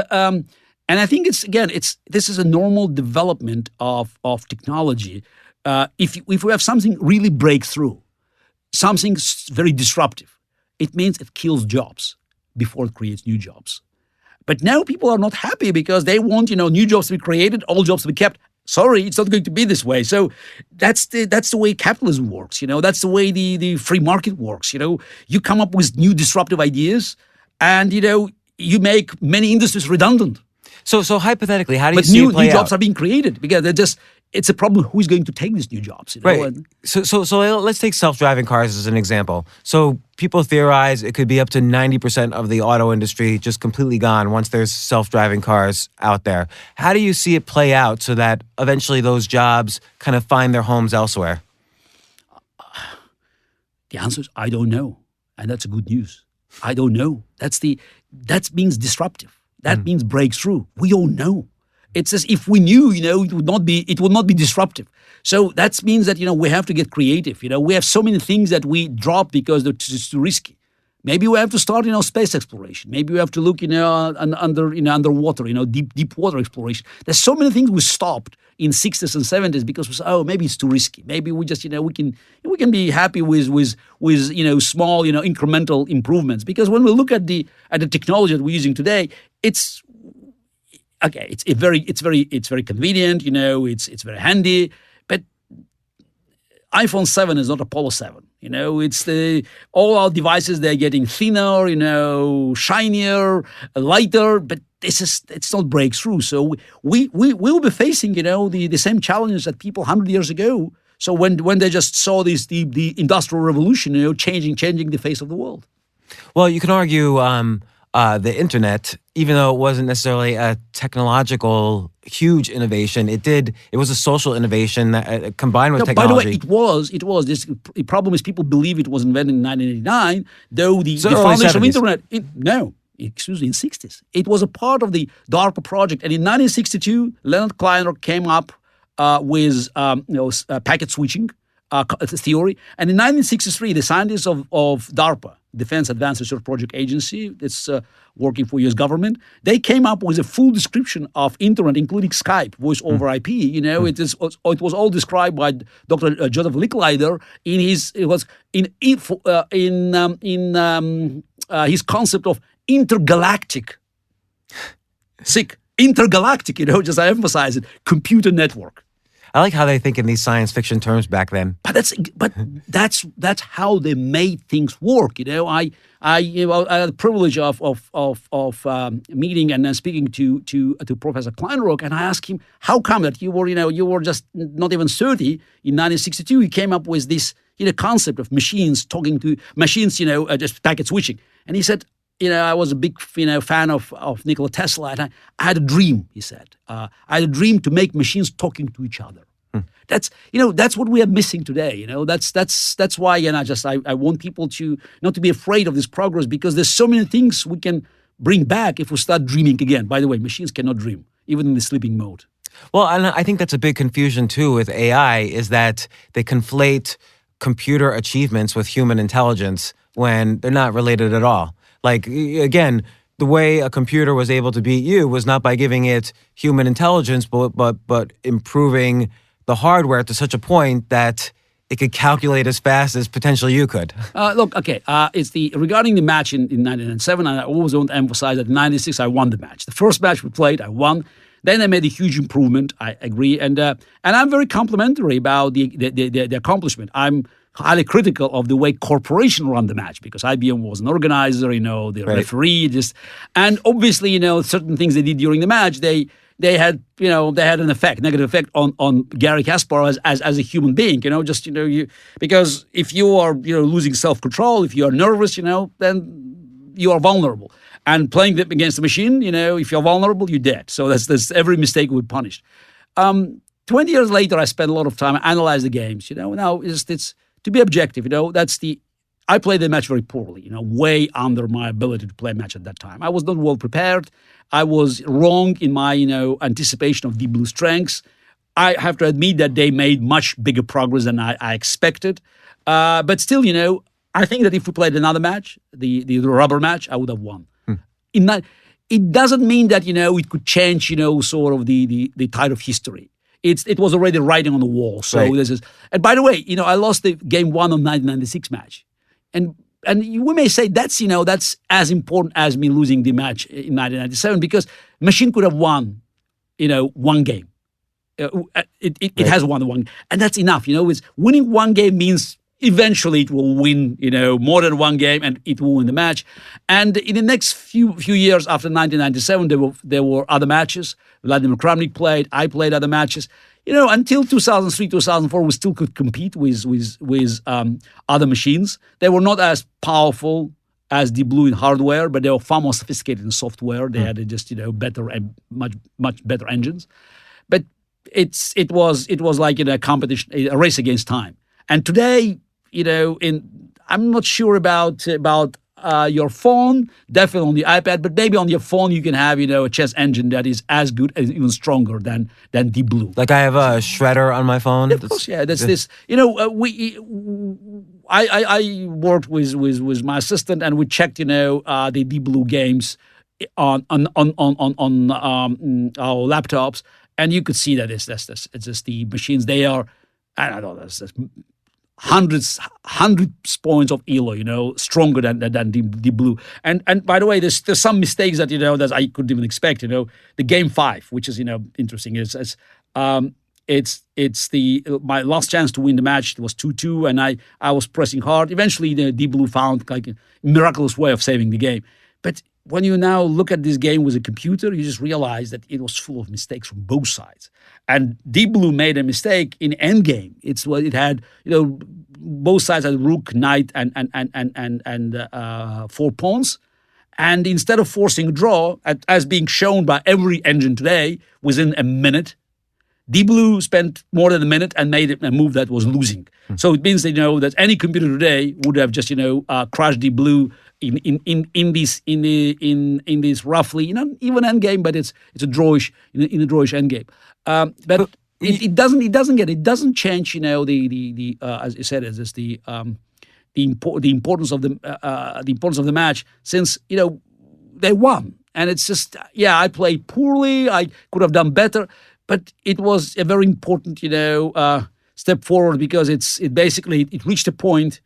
I think this is a normal development of technology. If we have something really breakthrough, something very disruptive, it means it kills jobs before it creates new jobs. But now people are not happy because they want new jobs to be created, old jobs to be kept. Sorry, it's not going to be this way. So that's the way capitalism works. That's the way the free market works. You come up with new disruptive ideas, and you make many industries redundant. So hypothetically, how do you but see it play new jobs out? are being created because it's a problem who's going to take these new jobs. Right. So let's take self-driving cars as an example. So people theorize it could be up to 90% of the auto industry just completely gone once there's self-driving cars out there. How do you see it play out so that eventually those jobs kind of find their homes elsewhere? The answer is I don't know. And that's good news. I don't know. That means disruptive. That means breakthrough. We don't know. It's as if we knew, it would not be disruptive. So that means that, we have to get creative. We have so many things that we drop because it's too risky. Maybe we have to start, space exploration. Maybe we have to look, underwater, deep water exploration. There's so many things we stopped in 60s and 70s because we said, maybe it's too risky. Maybe we just, we can be happy with small, incremental improvements. Because when we look at the technology that we're using today, it's okay. It's very convenient. It's very handy. But iPhone 7 is not Apollo 7. It's all our devices, they're getting thinner, shinier, lighter, but it's not breakthrough. So we will be facing, the same challenges that people 100 years ago. So when they just saw the Industrial Revolution, changing the face of the world. Well, you can argue the internet, even though it wasn't necessarily a technological huge innovation, it was a social innovation that, combined with technology. By the way, it was. The problem is people believe it was invented in 1989, though the early foundation of 70s. internet. In 60s. It was a part of the DARPA project, and in 1962, Leonard Kleiner came up with packet switching theory, and in 1963, the scientists of DARPA, Defense Advanced Research Project Agency, that's working for U.S. government, they came up with a full description of internet, including Skype, voice over IP. It was all described by Dr. Joseph Licklider in his concept of intergalactic. Intergalactic. Just I emphasize it. Computer network. I like how they think in these science fiction terms back then. But that's how they made things work. I had the privilege of meeting and speaking to Professor Kleinrock, and I asked him, how come that you were just not even 30 in 1962? He came up with this concept of machines talking to machines, just packet switching, and he said, I was a big fan of Nikola Tesla, and I had a dream. He said, I had a dream to make machines talking to each other. That's what we are missing today. That's why, I want people to not to be afraid of this progress, because there's so many things we can bring back if we start dreaming again. By the way, machines cannot dream, even in the sleeping mode. Well, and I think that's a big confusion too with AI, is that they conflate computer achievements with human intelligence when they're not related at all. Like, again, the way a computer was able to beat you was not by giving it human intelligence, but improving the hardware to such a point that it could calculate as fast as potentially you could. It's regarding the match in 1997, and I always want to emphasize that in 96 I won the match. The first match we played, I won. Then they made a huge improvement. I agree, and I'm very complimentary about the accomplishment. I'm highly critical of the way corporation run the match because IBM was an organizer, the referee, and obviously, certain things they did during the match, they had an effect, negative effect on Garry Kasparov as a human being, because if you are, losing self-control, if you are nervous, then you are vulnerable. And playing against the machine, if you're vulnerable, you're dead. So that's every mistake would punish. 20 years later, I spent a lot of time analyze the games. Now it's to be objective. I played the match very poorly. Way under my ability to play a match at that time. I was not well prepared. I was wrong in my anticipation of Deep Blue's strengths. I have to admit that they made much bigger progress than I expected. But still, I think that if we played another match, the rubber match, I would have won. It doesn't mean that it could change sort of the tide of history. It was already writing on the wall. So right. This is, and by the way, I lost the game 1 of 1996 match, and we may say that's as important as me losing the match in 1997 because machine could have won one game. It has won one, and that's enough. It's winning one game means eventually it will win, more than one game, and it will win the match. And in the next few years after 1997, there were other matches. Vladimir Kramnik played. I played other matches. Until 2003, 2004, we still could compete with other machines. They were not as powerful as Deep Blue in hardware, but they were far more sophisticated in software. They had just better and much better engines. But it was like a competition, a race against time. And today, I'm not sure about your phone, definitely on the iPad, but maybe on your phone you can have, a chess engine that is as good, as even stronger than Deep Blue. Like I have a shredder on my phone. Yeah, of course, yeah. That's this. I worked with my assistant and we checked, the Deep Blue games on our laptops, and you could see that it's just the machines. They are, I don't know, that's hundreds points of elo, stronger than Deep Blue. And by the way, there's some mistakes that that I couldn't even expect. The game 5, which is interesting, is my last chance to win the match. It was 2-2, and I was pressing hard. Eventually, Deep Blue found like a miraculous way of saving the game. But when you now look at this game with a computer, you just realize that it was full of mistakes from both sides. And Deep Blue made a mistake in endgame. It's what it had. Both sides had rook, knight, and 4 pawns. And instead of forcing a draw, as being shown by every engine today, within a minute, Deep Blue spent more than a minute and made a move that was losing. So it means that any computer today would have just crushed Deep Blue in this roughly even end game, but it's a drawish in a drawish end game. But it doesn't change the as you said, it's the importance of the match, since they won, and it's just I played poorly, I could have done better, but it was a very important step forward, because it basically reached a point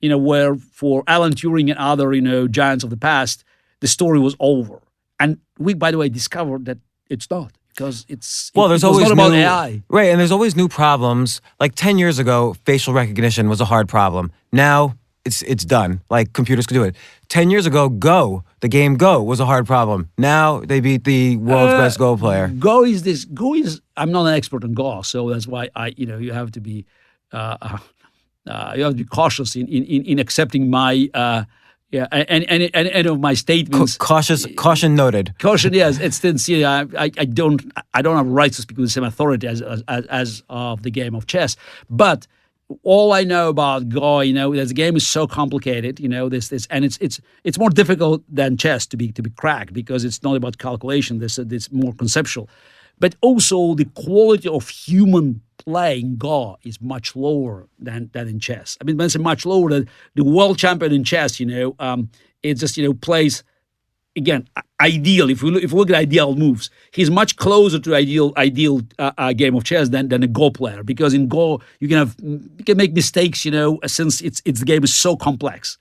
where for Alan Turing and other giants of the past, the story was over, and we, by the way, discovered that it's not. Because there's always not about new, AI. Right, and there's always new problems. Like 10 years ago, facial recognition was a hard problem. Now it's done. Like computers could do it. 10 years ago, the game Go was a hard problem. Now they beat the world's best Go player. Go is. I'm not an expert on Go, so that's why you have to be cautious in accepting my. Any of my statements. Caution noted. Caution, yes. It's I don't have rights to speak with the same authority as of the game of chess. But all I know about Go, the game is so complicated. This and it's more difficult than chess to be cracked, because it's not about calculation. It's more conceptual. But also the quality of human play in Go is much lower than in chess. I mean, when I say much lower, the world champion in chess, it just plays, again, ideal. If we look at ideal moves, he's much closer to ideal game of chess than a Go player, because in Go you can make mistakes, since the game is so complex,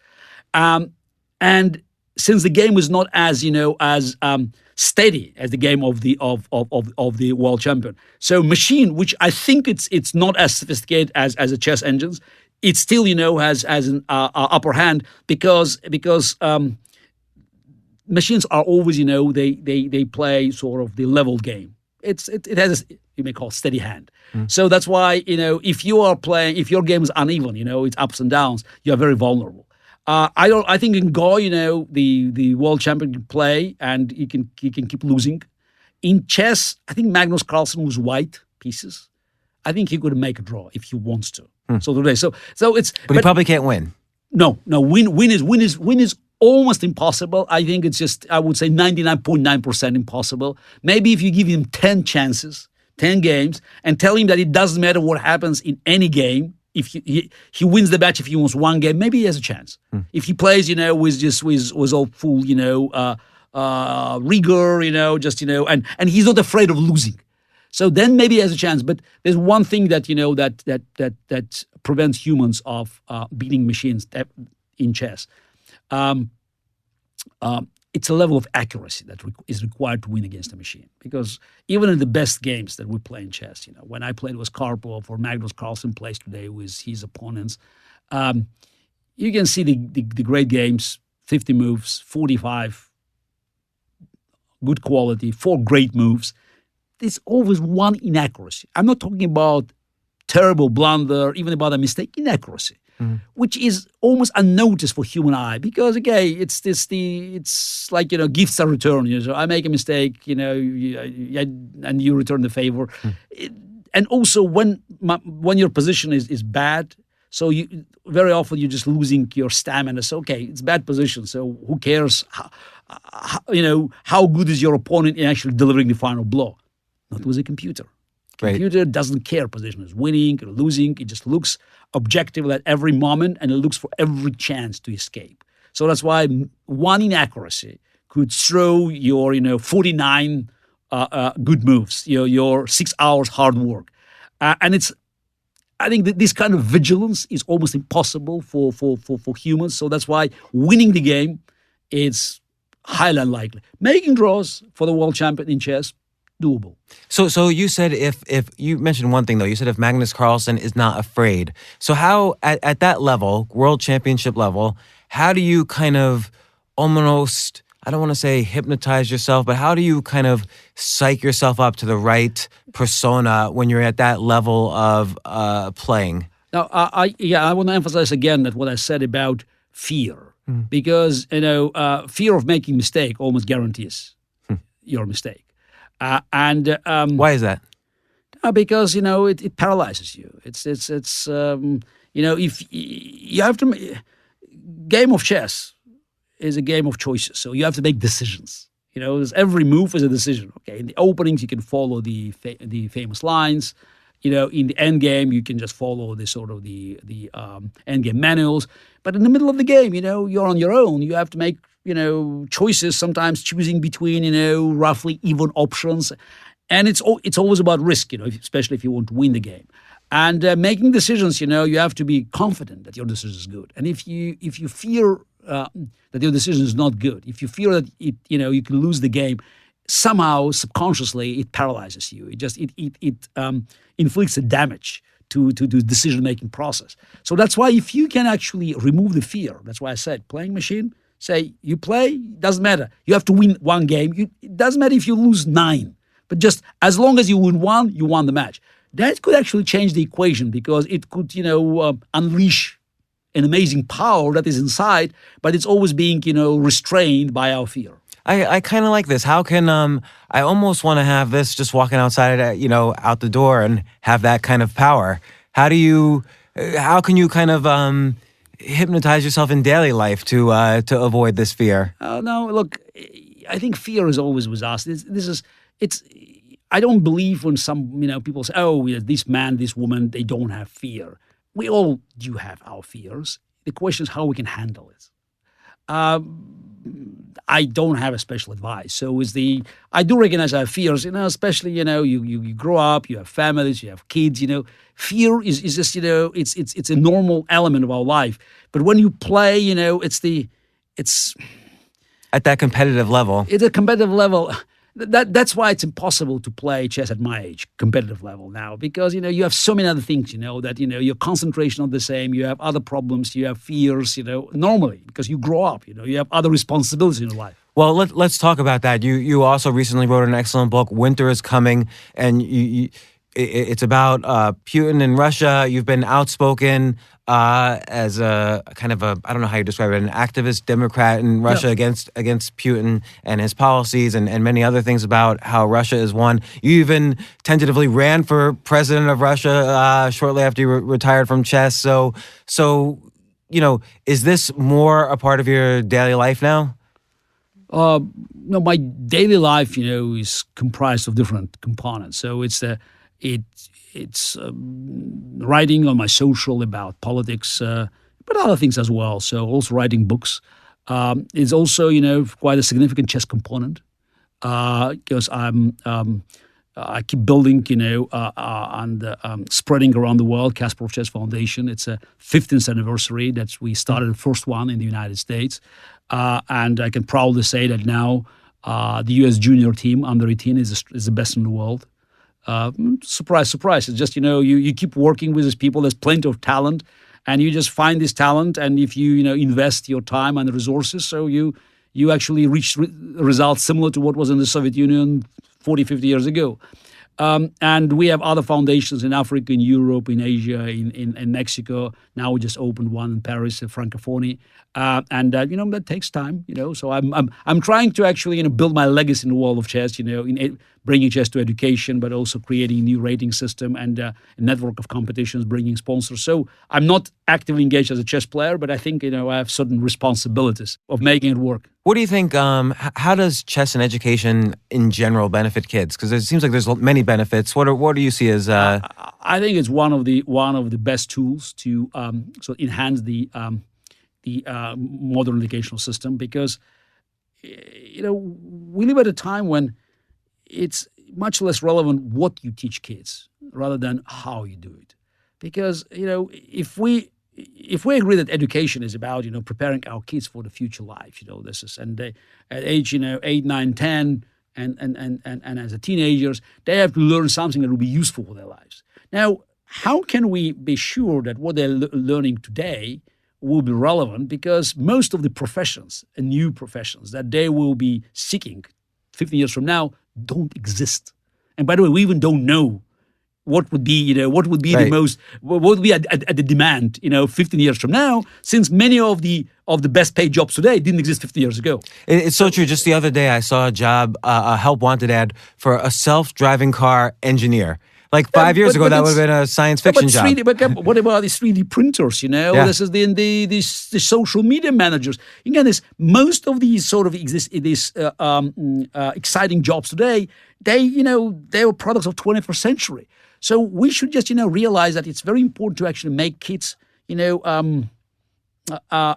and since the game was not as steady as the game of the world champion. So machine, which I think it's not as sophisticated as the chess engines, it still has an upper hand because machines are always they play sort of the leveled game. It has you may call steady hand. So that's why if your game is uneven, it's ups and downs, you are very vulnerable. I think in Go, the world champion can play and he can keep losing. In chess, I think Magnus Carlsen was white pieces. I think he could make a draw if he wants to. So today, so it's But he probably can't win. No, win is almost impossible. I think it's just, I would say 99.9% impossible. Maybe if you give him 10 chances, 10 games, and tell him that it doesn't matter what happens in any game. If he wins the match, if he wins one game, maybe he has a chance. If he plays, with all full, rigor, and he's not afraid of losing. So then maybe he has a chance. But there's one thing that that prevents humans of beating machines in chess. It's a level of accuracy that is required to win against a machine. Because even in the best games that we play in chess, when I played with Karpov or Magnus Carlsen plays today with his opponents, you can see the great games, 50 moves, 45, good quality, 4 great moves. There's always one inaccuracy. I'm not talking about terrible blunder, even about a mistake, inaccuracy. Which is almost unnoticed for human eye because again, it's like gifts are returned. So I make a mistake, and you return the favor. And also when your position is bad, so you very often you're just losing your stamina. So okay, it's bad position. So who cares? How good is your opponent in actually delivering the final blow? Not with a computer. Computer doesn't care position is winning or losing. It just looks objective at every moment and it looks for every chance to escape. So that's why one inaccuracy could throw your 49 good moves, your 6 hours hard work. And I think that this kind of vigilance is almost impossible for humans. So that's why winning the game is highly unlikely. Making draws for the world champion in chess, doable. So you said if you mentioned one thing though, you said if Magnus Carlsen is not afraid. So how at that level, world championship level, how do you kind of almost, I don't want to say hypnotize yourself, but how do you kind of psych yourself up to the right persona when you're at that level of playing? Now, I want to emphasize again that what I said about fear, because fear of making mistake almost guarantees your mistake. Why is that? Because it paralyzes you. It's if you have to, game of chess is a game of choices. So you have to make decisions. Every move is a decision. Okay, in the openings you can follow the famous lines. In the end game you can just follow the sort of the end game manuals. But in the middle of the game, you're on your own. You have to make choices, sometimes choosing between, roughly even options. And it's always about risk, especially if you want to win the game. And making decisions, you have to be confident that your decision is good. And if you fear that your decision is not good, if you fear that you can lose the game, somehow subconsciously it paralyzes you. It inflicts a damage to the decision-making process. So that's why if you can actually remove the fear, that's why I said playing machine, say you play, doesn't matter. You have to win one game. It doesn't matter if you lose 9, but just as long as you win one, you won the match. That could actually change the equation because it could, unleash an amazing power that is inside, but it's always being, restrained by our fear. I kind of like this. How can I almost want to have this just walking outside, out the door and have that kind of power? How can you kind of hypnotize yourself in daily life to avoid this fear? No, look, I think fear is always with us. I don't believe when some people say, this man, this woman, they don't have fear. We all do have our fears. The question is how we can handle it. I don't have a special advice. So I do recognize I have fears, especially, you grow up, you have families, you have kids, fear is just, it's a normal element of our life. But when you play, At that competitive level. It's a competitive level. That's why it's impossible to play chess at my age, competitive level now, because you have so many other things, that your concentration not the same, you have other problems, you have fears, normally because you grow up, you have other responsibilities in your life. Well, let's talk about that. You also recently wrote an excellent book, Winter is Coming, and it's about Putin and Russia. You've been outspoken as a kind of I don't know how you describe it, an activist Democrat in Russia against Putin and his policies and many other things about how Russia is one. You even tentatively ran for president of Russia shortly after you retired from chess. So is this more a part of your daily life now? No, my daily life, is comprised of different components. So it's writing on my social about politics, but other things as well. So also writing books. It's also, quite a significant chess component because I keep building, and spreading around the world. Kasparov Chess Foundation. It's a 15th anniversary that we started the first one in the United States. And I can proudly say that now the U.S. junior team under 18 is the best in the world. Surprise, surprise. It's just, you keep working with these people. There's plenty of talent, and you just find this talent. And if you, invest your time and resources, so you actually reach results similar to what was in the Soviet Union 40, 50 years ago. And we have other foundations in Africa, in Europe, in Asia, in Mexico. Now we just opened one in Paris, Francophonie. That takes time, So I'm trying to actually, build my legacy in the world of chess, in bringing chess to education, but also creating a new rating system and a network of competitions, bringing sponsors. So I'm not actively engaged as a chess player, but I think, I have certain responsibilities of making it work. What do you think, how does chess and education in general benefit kids? Because it seems like there's many benefits. What do you see as... I think it's one of the best tools to enhance the modern educational system, because, we live at a time when it's much less relevant what you teach kids rather than how you do it. Because, if we agree that education is about, preparing our kids for the future life, this is, and they, at age, 8, 9, 10, and as a teenagers, they have to learn something that will be useful for their lives. Now, how can we be sure that what they're learning today will be relevant? Because most of the professions and new professions that they will be seeking 15 years from now don't exist. And by the way, we even don't know what would be, what would be right. what would be at the demand, 15 years from now, since many of the best paid jobs today didn't exist 50 years ago. It's so true. Just the other day, I saw a job, a help wanted ad for a self-driving car engineer. Like 5 years ago, that would have been a science fiction job. But what about these 3D printers, Yeah. This is the social media managers. Again, most of these sort of exciting jobs today, they were products of 21st century. So we should just, realize that it's very important to actually make kids,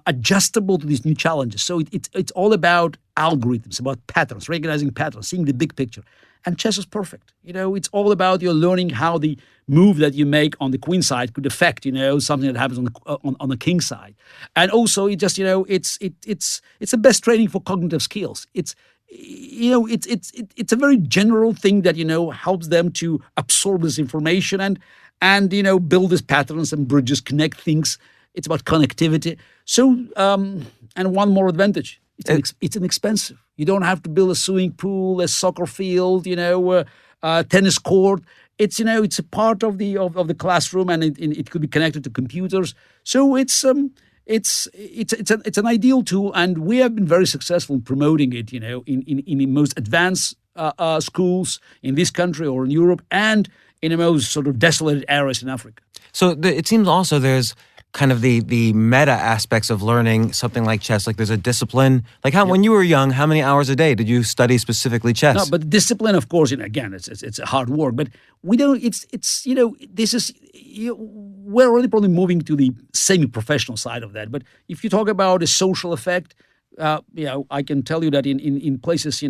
adjustable to these new challenges. So it's all about algorithms, about patterns, recognizing patterns, seeing the big picture. And chess is perfect. It's all about your learning how the move that you make on the queen side could affect, something that happens on the king side. And also, it just, it's the best training for cognitive skills. It's a very general thing that helps them to absorb this information and build these patterns and bridges, connect things. It's about connectivity. So and one more advantage. It's inexpensive. You don't have to build a swimming pool, a soccer field, a tennis court. It's it's a part of the classroom, and it could be connected to computers. So it's an ideal tool, and we have been very successful in promoting it. In the most advanced schools in this country or in Europe, and in the most sort of desolated areas in Africa. So it seems also there's kind of the meta aspects of learning something like chess. Like there's a discipline. Like when you were young, how many hours a day did you study specifically chess? No, but discipline, of course, again, it's a hard work. But we don't. This is we're already probably moving to the semi-professional side of that. But if you talk about a social effect, I can tell you that in places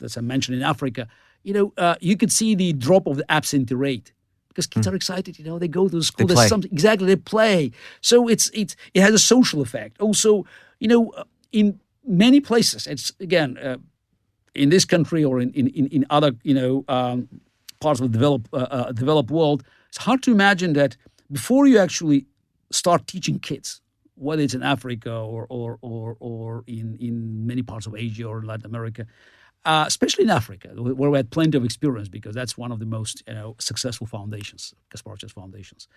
as I mentioned in Africa, you could see the drop of the absentee rate. Because kids are excited, they go to the school. There's something exactly they play. So it has a social effect. Also, in many places. It's again in this country or in other parts of the developed world. It's hard to imagine that before you actually start teaching kids, whether it's in Africa or in many parts of Asia or Latin America, especially in Africa, where we had plenty of experience because that's one of the most successful foundations, Kasparov Chess foundations.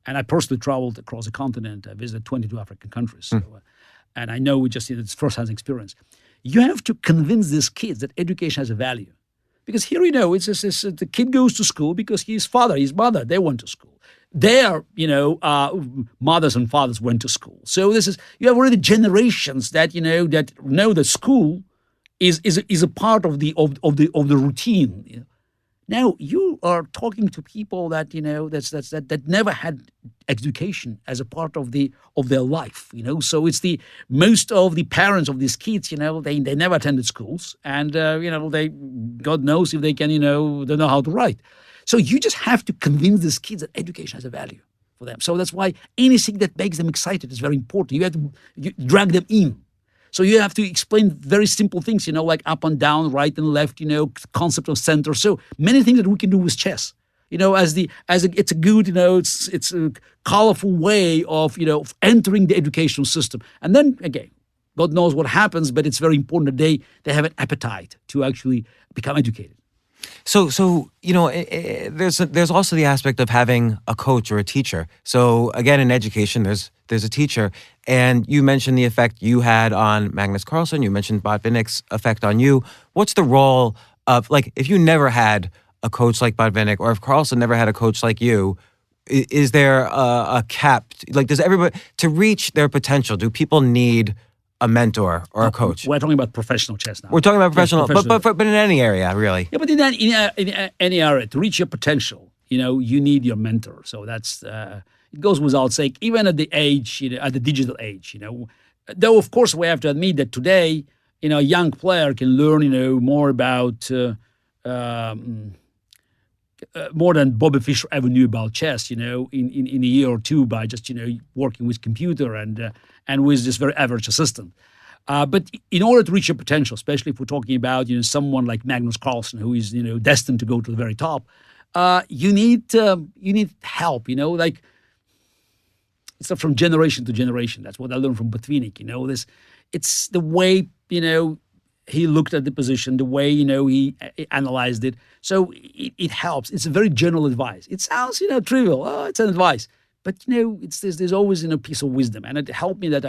And I personally traveled across the continent. I visited 22 African countries. So, and I know it's first-hand experience. You have to convince these kids that education has a value. Because here, it's just, the kid goes to school because his father, his mother, they went to school. Their, mothers and fathers went to school. So you have already generations that, that know that school is a part of the routine. Now you are talking to people that that never had education as a part of their life. So it's most of the parents of these kids. They never attended schools, and they God knows if they can they know how to write. So you just have to convince these kids that education has a value for them. So that's why anything that makes them excited is very important. You have to drag them in. So you have to explain very simple things, like up and down, right and left, concept of center. So many things that we can do with chess, it's a good, it's a colorful way of entering the educational system. And then again, God knows what happens, but it's very important that they have an appetite to actually become educated. So there's also the aspect of having a coach or a teacher. So again, in education, there's a teacher, and you mentioned the effect you had on Magnus Carlsen. You mentioned Botvinnik's effect on you. What's the role of, if you never had a coach like Botvinnik, or if Carlsen never had a coach like you, is there a cap? Does everybody, to reach their potential, do people need a mentor or a coach? We're talking about professional chess now. We're talking about professional, but in any area, really. Yeah, but in any area, to reach your potential, you need your mentor. So that's it goes without saying. Even at the age, at the digital age, though of course we have to admit that today, a young player can learn, more about more than Bobby Fischer ever knew about chess, in a year or two by just working with computer and with this very average assistant. But in order to reach your potential, especially if we're talking about someone like Magnus Carlsen, who is destined to go to the very top, you need help. It's from generation to generation. That's what I learned from Botvinnik. It's the way he looked at the position, the way he analyzed it. So it helps. It's a very general advice. It sounds trivial. Oh, it's an advice, but there's always a piece of wisdom, and it helped me that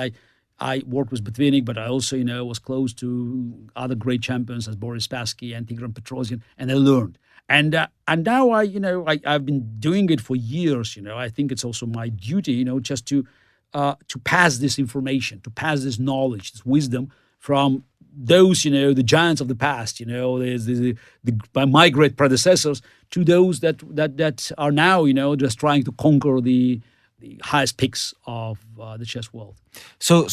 I worked with Botvinnik, but I also was close to other great champions as Boris Spassky and Tigran Petrosian, and I learned. And now I've been doing it for years. I think it's also my duty, just to pass this information, to pass this knowledge, this wisdom from those, the giants of the past, my great predecessors, to those that are now, just trying to conquer the highest peaks of the chess world. So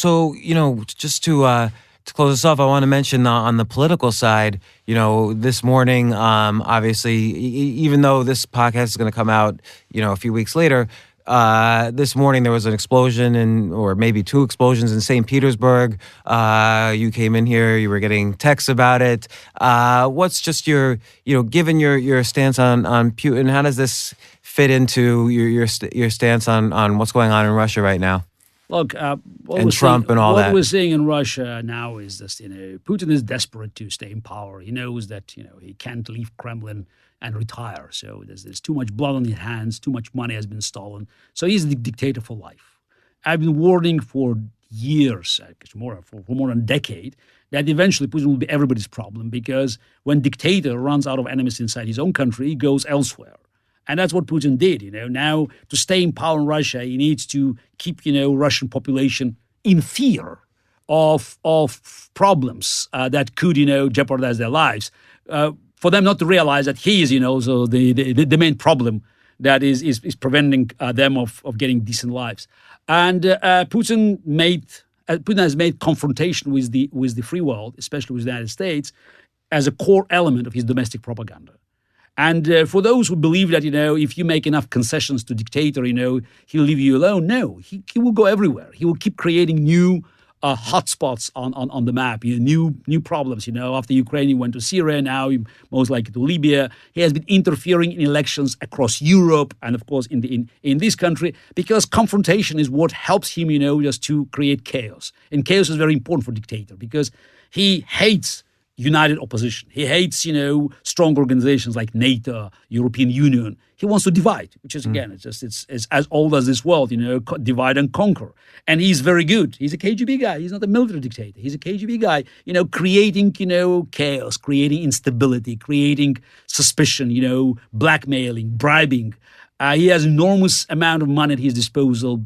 just to close this off, I want to mention on the political side, this morning, obviously, even though this podcast is going to come out, a few weeks later, this morning there was an explosion or maybe two explosions in St. Petersburg. You came in here, you were getting texts about it. What's just your, given your stance on Putin, how does this fit into your stance on what's going on in Russia right now? Look, and Trump and all that. What we're seeing in Russia now is this, Putin is desperate to stay in power. He knows that, he can't leave Kremlin and retire. So there's too much blood on his hands, too much money has been stolen. So he's the dictator for life. I've been warning for years, for more than a decade, that eventually Putin will be everybody's problem, because when dictator runs out of enemies inside his own country, he goes elsewhere. And that's what Putin did, Now, to stay in power in Russia, he needs to keep, Russian population in fear of problems that could, jeopardize their lives. For them not to realize that he is, so the main problem that is preventing them of getting decent lives. And Putin has made confrontation with the free world, especially with the United States, as a core element of his domestic propaganda. And for those who believe that, if you make enough concessions to dictator, he'll leave you alone. No, he will go everywhere. He will keep creating new hotspots on the map, new problems. After Ukraine, he went to Syria, now most likely to Libya. He has been interfering in elections across Europe and, of course, in this country, because confrontation is what helps him, just to create chaos. And chaos is very important for a dictator because he hates united opposition. He hates, strong organizations like NATO, European Union. He wants to divide, which is, again, it's as old as this world, divide and conquer. And he's very good. He's a KGB guy. He's not a military dictator. He's a KGB guy, creating, chaos, creating instability, creating suspicion, blackmailing, bribing. He has enormous amount of money at his disposal,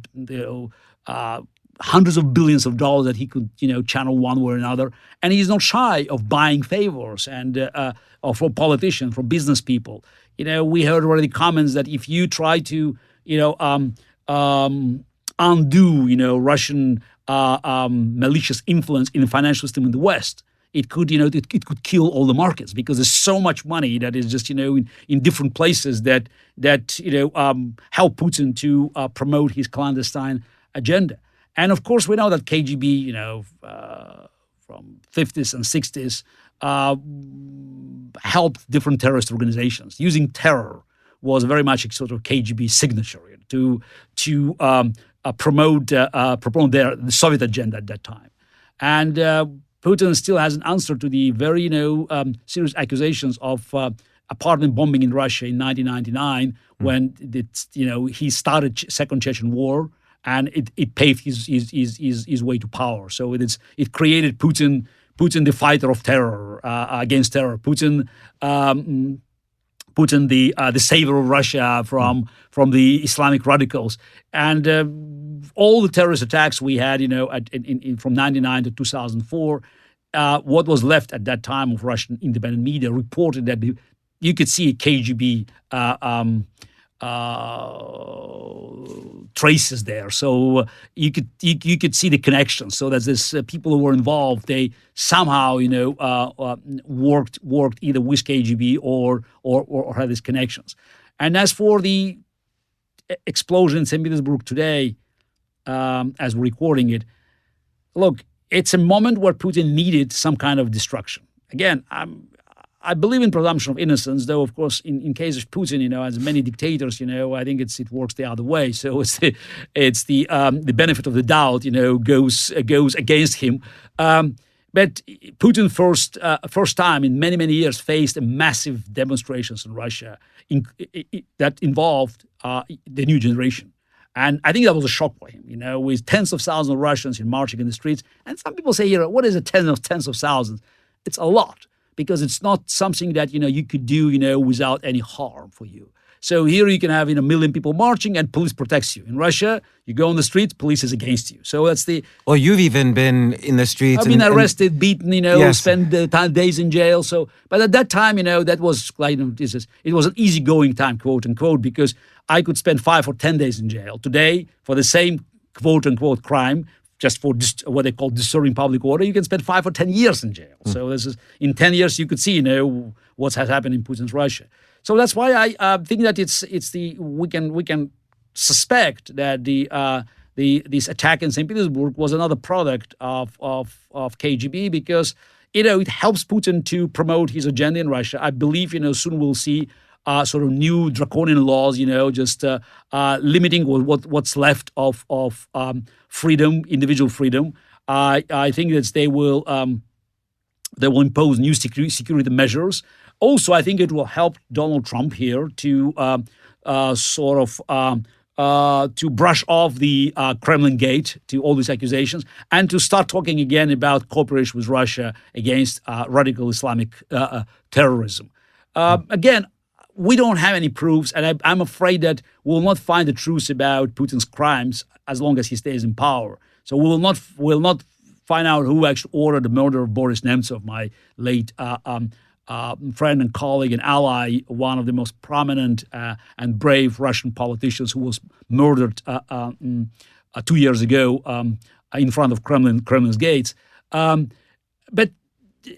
hundreds of billions of dollars that he could, channel one way or another. And he's not shy of buying favors and from politicians, from business people. We heard already comments that if you try to, undo, Russian malicious influence in the financial system in the West, it could, it could kill all the markets because there's so much money that is just, in different places that help Putin to promote his clandestine agenda. And of course, we know that KGB, from 50s and 60s, helped different terrorist organizations. Using terror was very much a sort of KGB signature to promote the Soviet agenda at that time. And Putin still hasn't answered to the very, serious accusations of apartment bombing in Russia in 1999 when he started Second Chechen War. And it paved his way to power. So it created Putin the fighter of terror against terror. Putin the savior of Russia from the Islamic radicals. And all the terrorist attacks we had, from 1999 to 2004, what was left at that time of Russian independent media reported that you could see a KGB traces there, so you could see the connections. So that this people who were involved, they somehow worked either with KGB or had these connections. And as for the explosion in St. Petersburg today, as we're recording it, look, it's a moment where Putin needed some kind of destruction. Again, I believe in presumption of innocence, though, of course, in case of Putin, as many dictators, I think it works the other way. So it's the benefit of the doubt, goes against him. But Putin first time in many years faced massive demonstrations in Russia that involved the new generation. And I think that was a shock for him, with tens of thousands of Russians marching in the streets. And some people say here, what is a tens of thousands? It's a lot. Because it's not something that, you could do, without any harm for you. So here you can have, a million people marching and police protects you. In Russia, you go on the streets, police is against you. So that's the... Well, you've even been in the streets. I've been arrested, beaten, yes. Spent days in jail. So, but at that time, that was like, it was an easygoing time, quote unquote, because I could spend 5 or 10 days in jail. Today, for the same quote unquote crime, just for what they call disturbing public order, you can spend 5 or 10 years in jail. So this is in 10 years you could see, what has happened in Putin's Russia. So that's why I think that we can suspect that this attack in St. Petersburg was another product of KGB because it helps Putin to promote his agenda in Russia. I believe soon we'll see sort of new draconian laws, just limiting what's left of freedom, individual freedom. I think that they will impose new security measures. Also, I think it will help Donald Trump here to to brush off the Kremlin gate to all these accusations and to start talking again about cooperation with Russia against radical Islamic terrorism. Again, we don't have any proofs, and I'm afraid that we'll not find the truth about Putin's crimes as long as he stays in power. So we will not find out who actually ordered the murder of Boris Nemtsov, my late friend and colleague and ally, one of the most prominent and brave Russian politicians who was murdered 2 years ago in front of Kremlin's gates. But do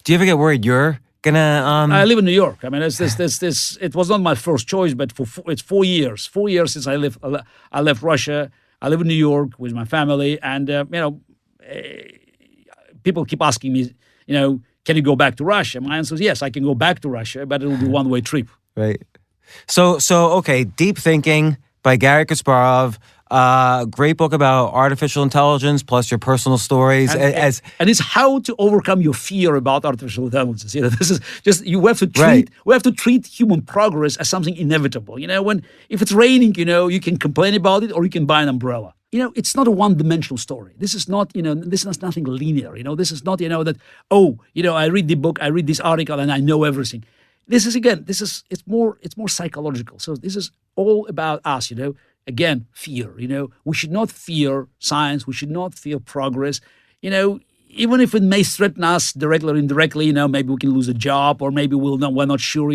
you ever get worried you're gonna? I live in New York. I mean, it was not my first choice, but it's 4 years. 4 years since I left Russia. I live in New York with my family, and people keep asking me, can you go back to Russia? My answer is yes, I can go back to Russia, but it will be a one-way trip. Right. So okay, Deep Thinking by Garry Kasparov. Great book about artificial intelligence, plus your personal stories. And it's how to overcome your fear about artificial intelligence. This is just we have to treat Right. we have to treat human progress as something inevitable. If it's raining, you can complain about it, or you can buy an umbrella. It's not a one-dimensional story. This is not, this is nothing linear. This is not, that, I read the book, I read this article, and I know everything. This is, again, it's more psychological. So this is all about us, Again, fear, We should not fear science. We should not fear progress. Even if it may threaten us directly or indirectly, maybe we can lose a job, or maybe we're not sure,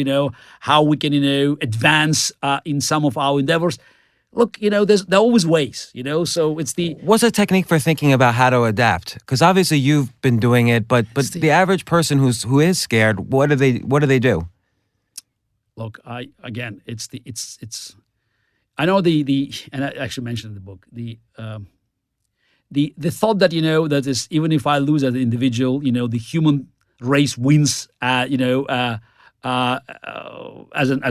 how we can, advance in some of our endeavors. Look, there are always ways, so it's What's a technique for thinking about how to adapt? Because obviously you've been doing it, but the average person who is scared, what do they do? Look, I know and I actually mentioned in the book, the thought that, that is, even if I lose as an individual, the human race wins, as a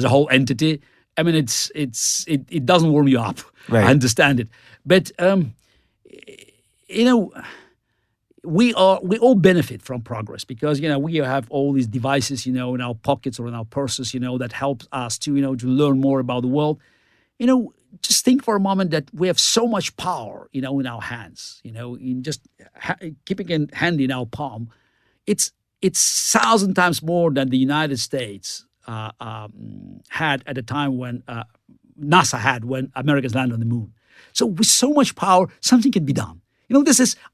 whole entity. I mean, it doesn't warm you up. Right. I understand it, but we all benefit from progress because we have all these devices in our pockets or in our purses that helps us to to learn more about the world. Just think for a moment that we have so much power in our hands. In just keeping a hand in our palm, it's 1,000 times more than the United States had at the time when NASA had when Americans landed on the moon. So with so much power, something can be done.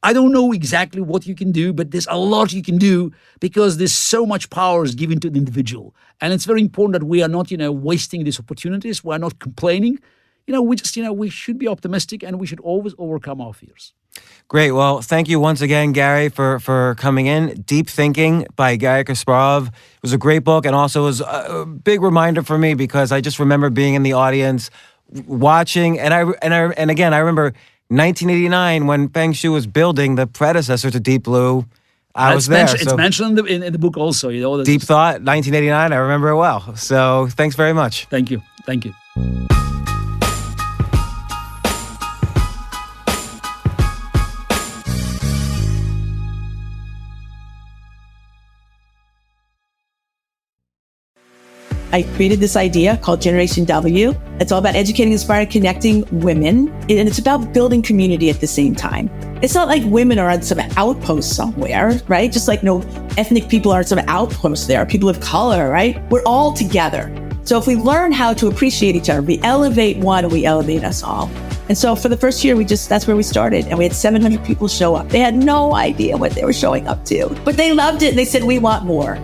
I don't know exactly what you can do, but there's a lot you can do because there's so much power is given to the individual. And it's very important that we are not, wasting these opportunities. We are not complaining. We should be optimistic and we should always overcome our fears. Great. Well, thank you once again, Garry, for coming in. Deep Thinking by Garry Kasparov. It was a great book, and also was a big reminder for me because I just remember being in the audience, watching, and again, I remember 1989 when Feng Shui was building the predecessor to Deep Blue. I was there. It's mentioned in the book also. Deep Thought, 1989. I remember it well. So thanks very much. Thank you. Thank you. I created this idea called Generation W. It's all about educating, inspiring, connecting women. And it's about building community at the same time. It's not like women are on some outpost somewhere, right? Just like no ethnic people are on some outpost there. People of color, right? We're all together. So if we learn how to appreciate each other, we elevate one and we elevate us all. And so for the first year, that's where we started. And we had 700 people show up. They had no idea what they were showing up to, but they loved it. And they said, we want more.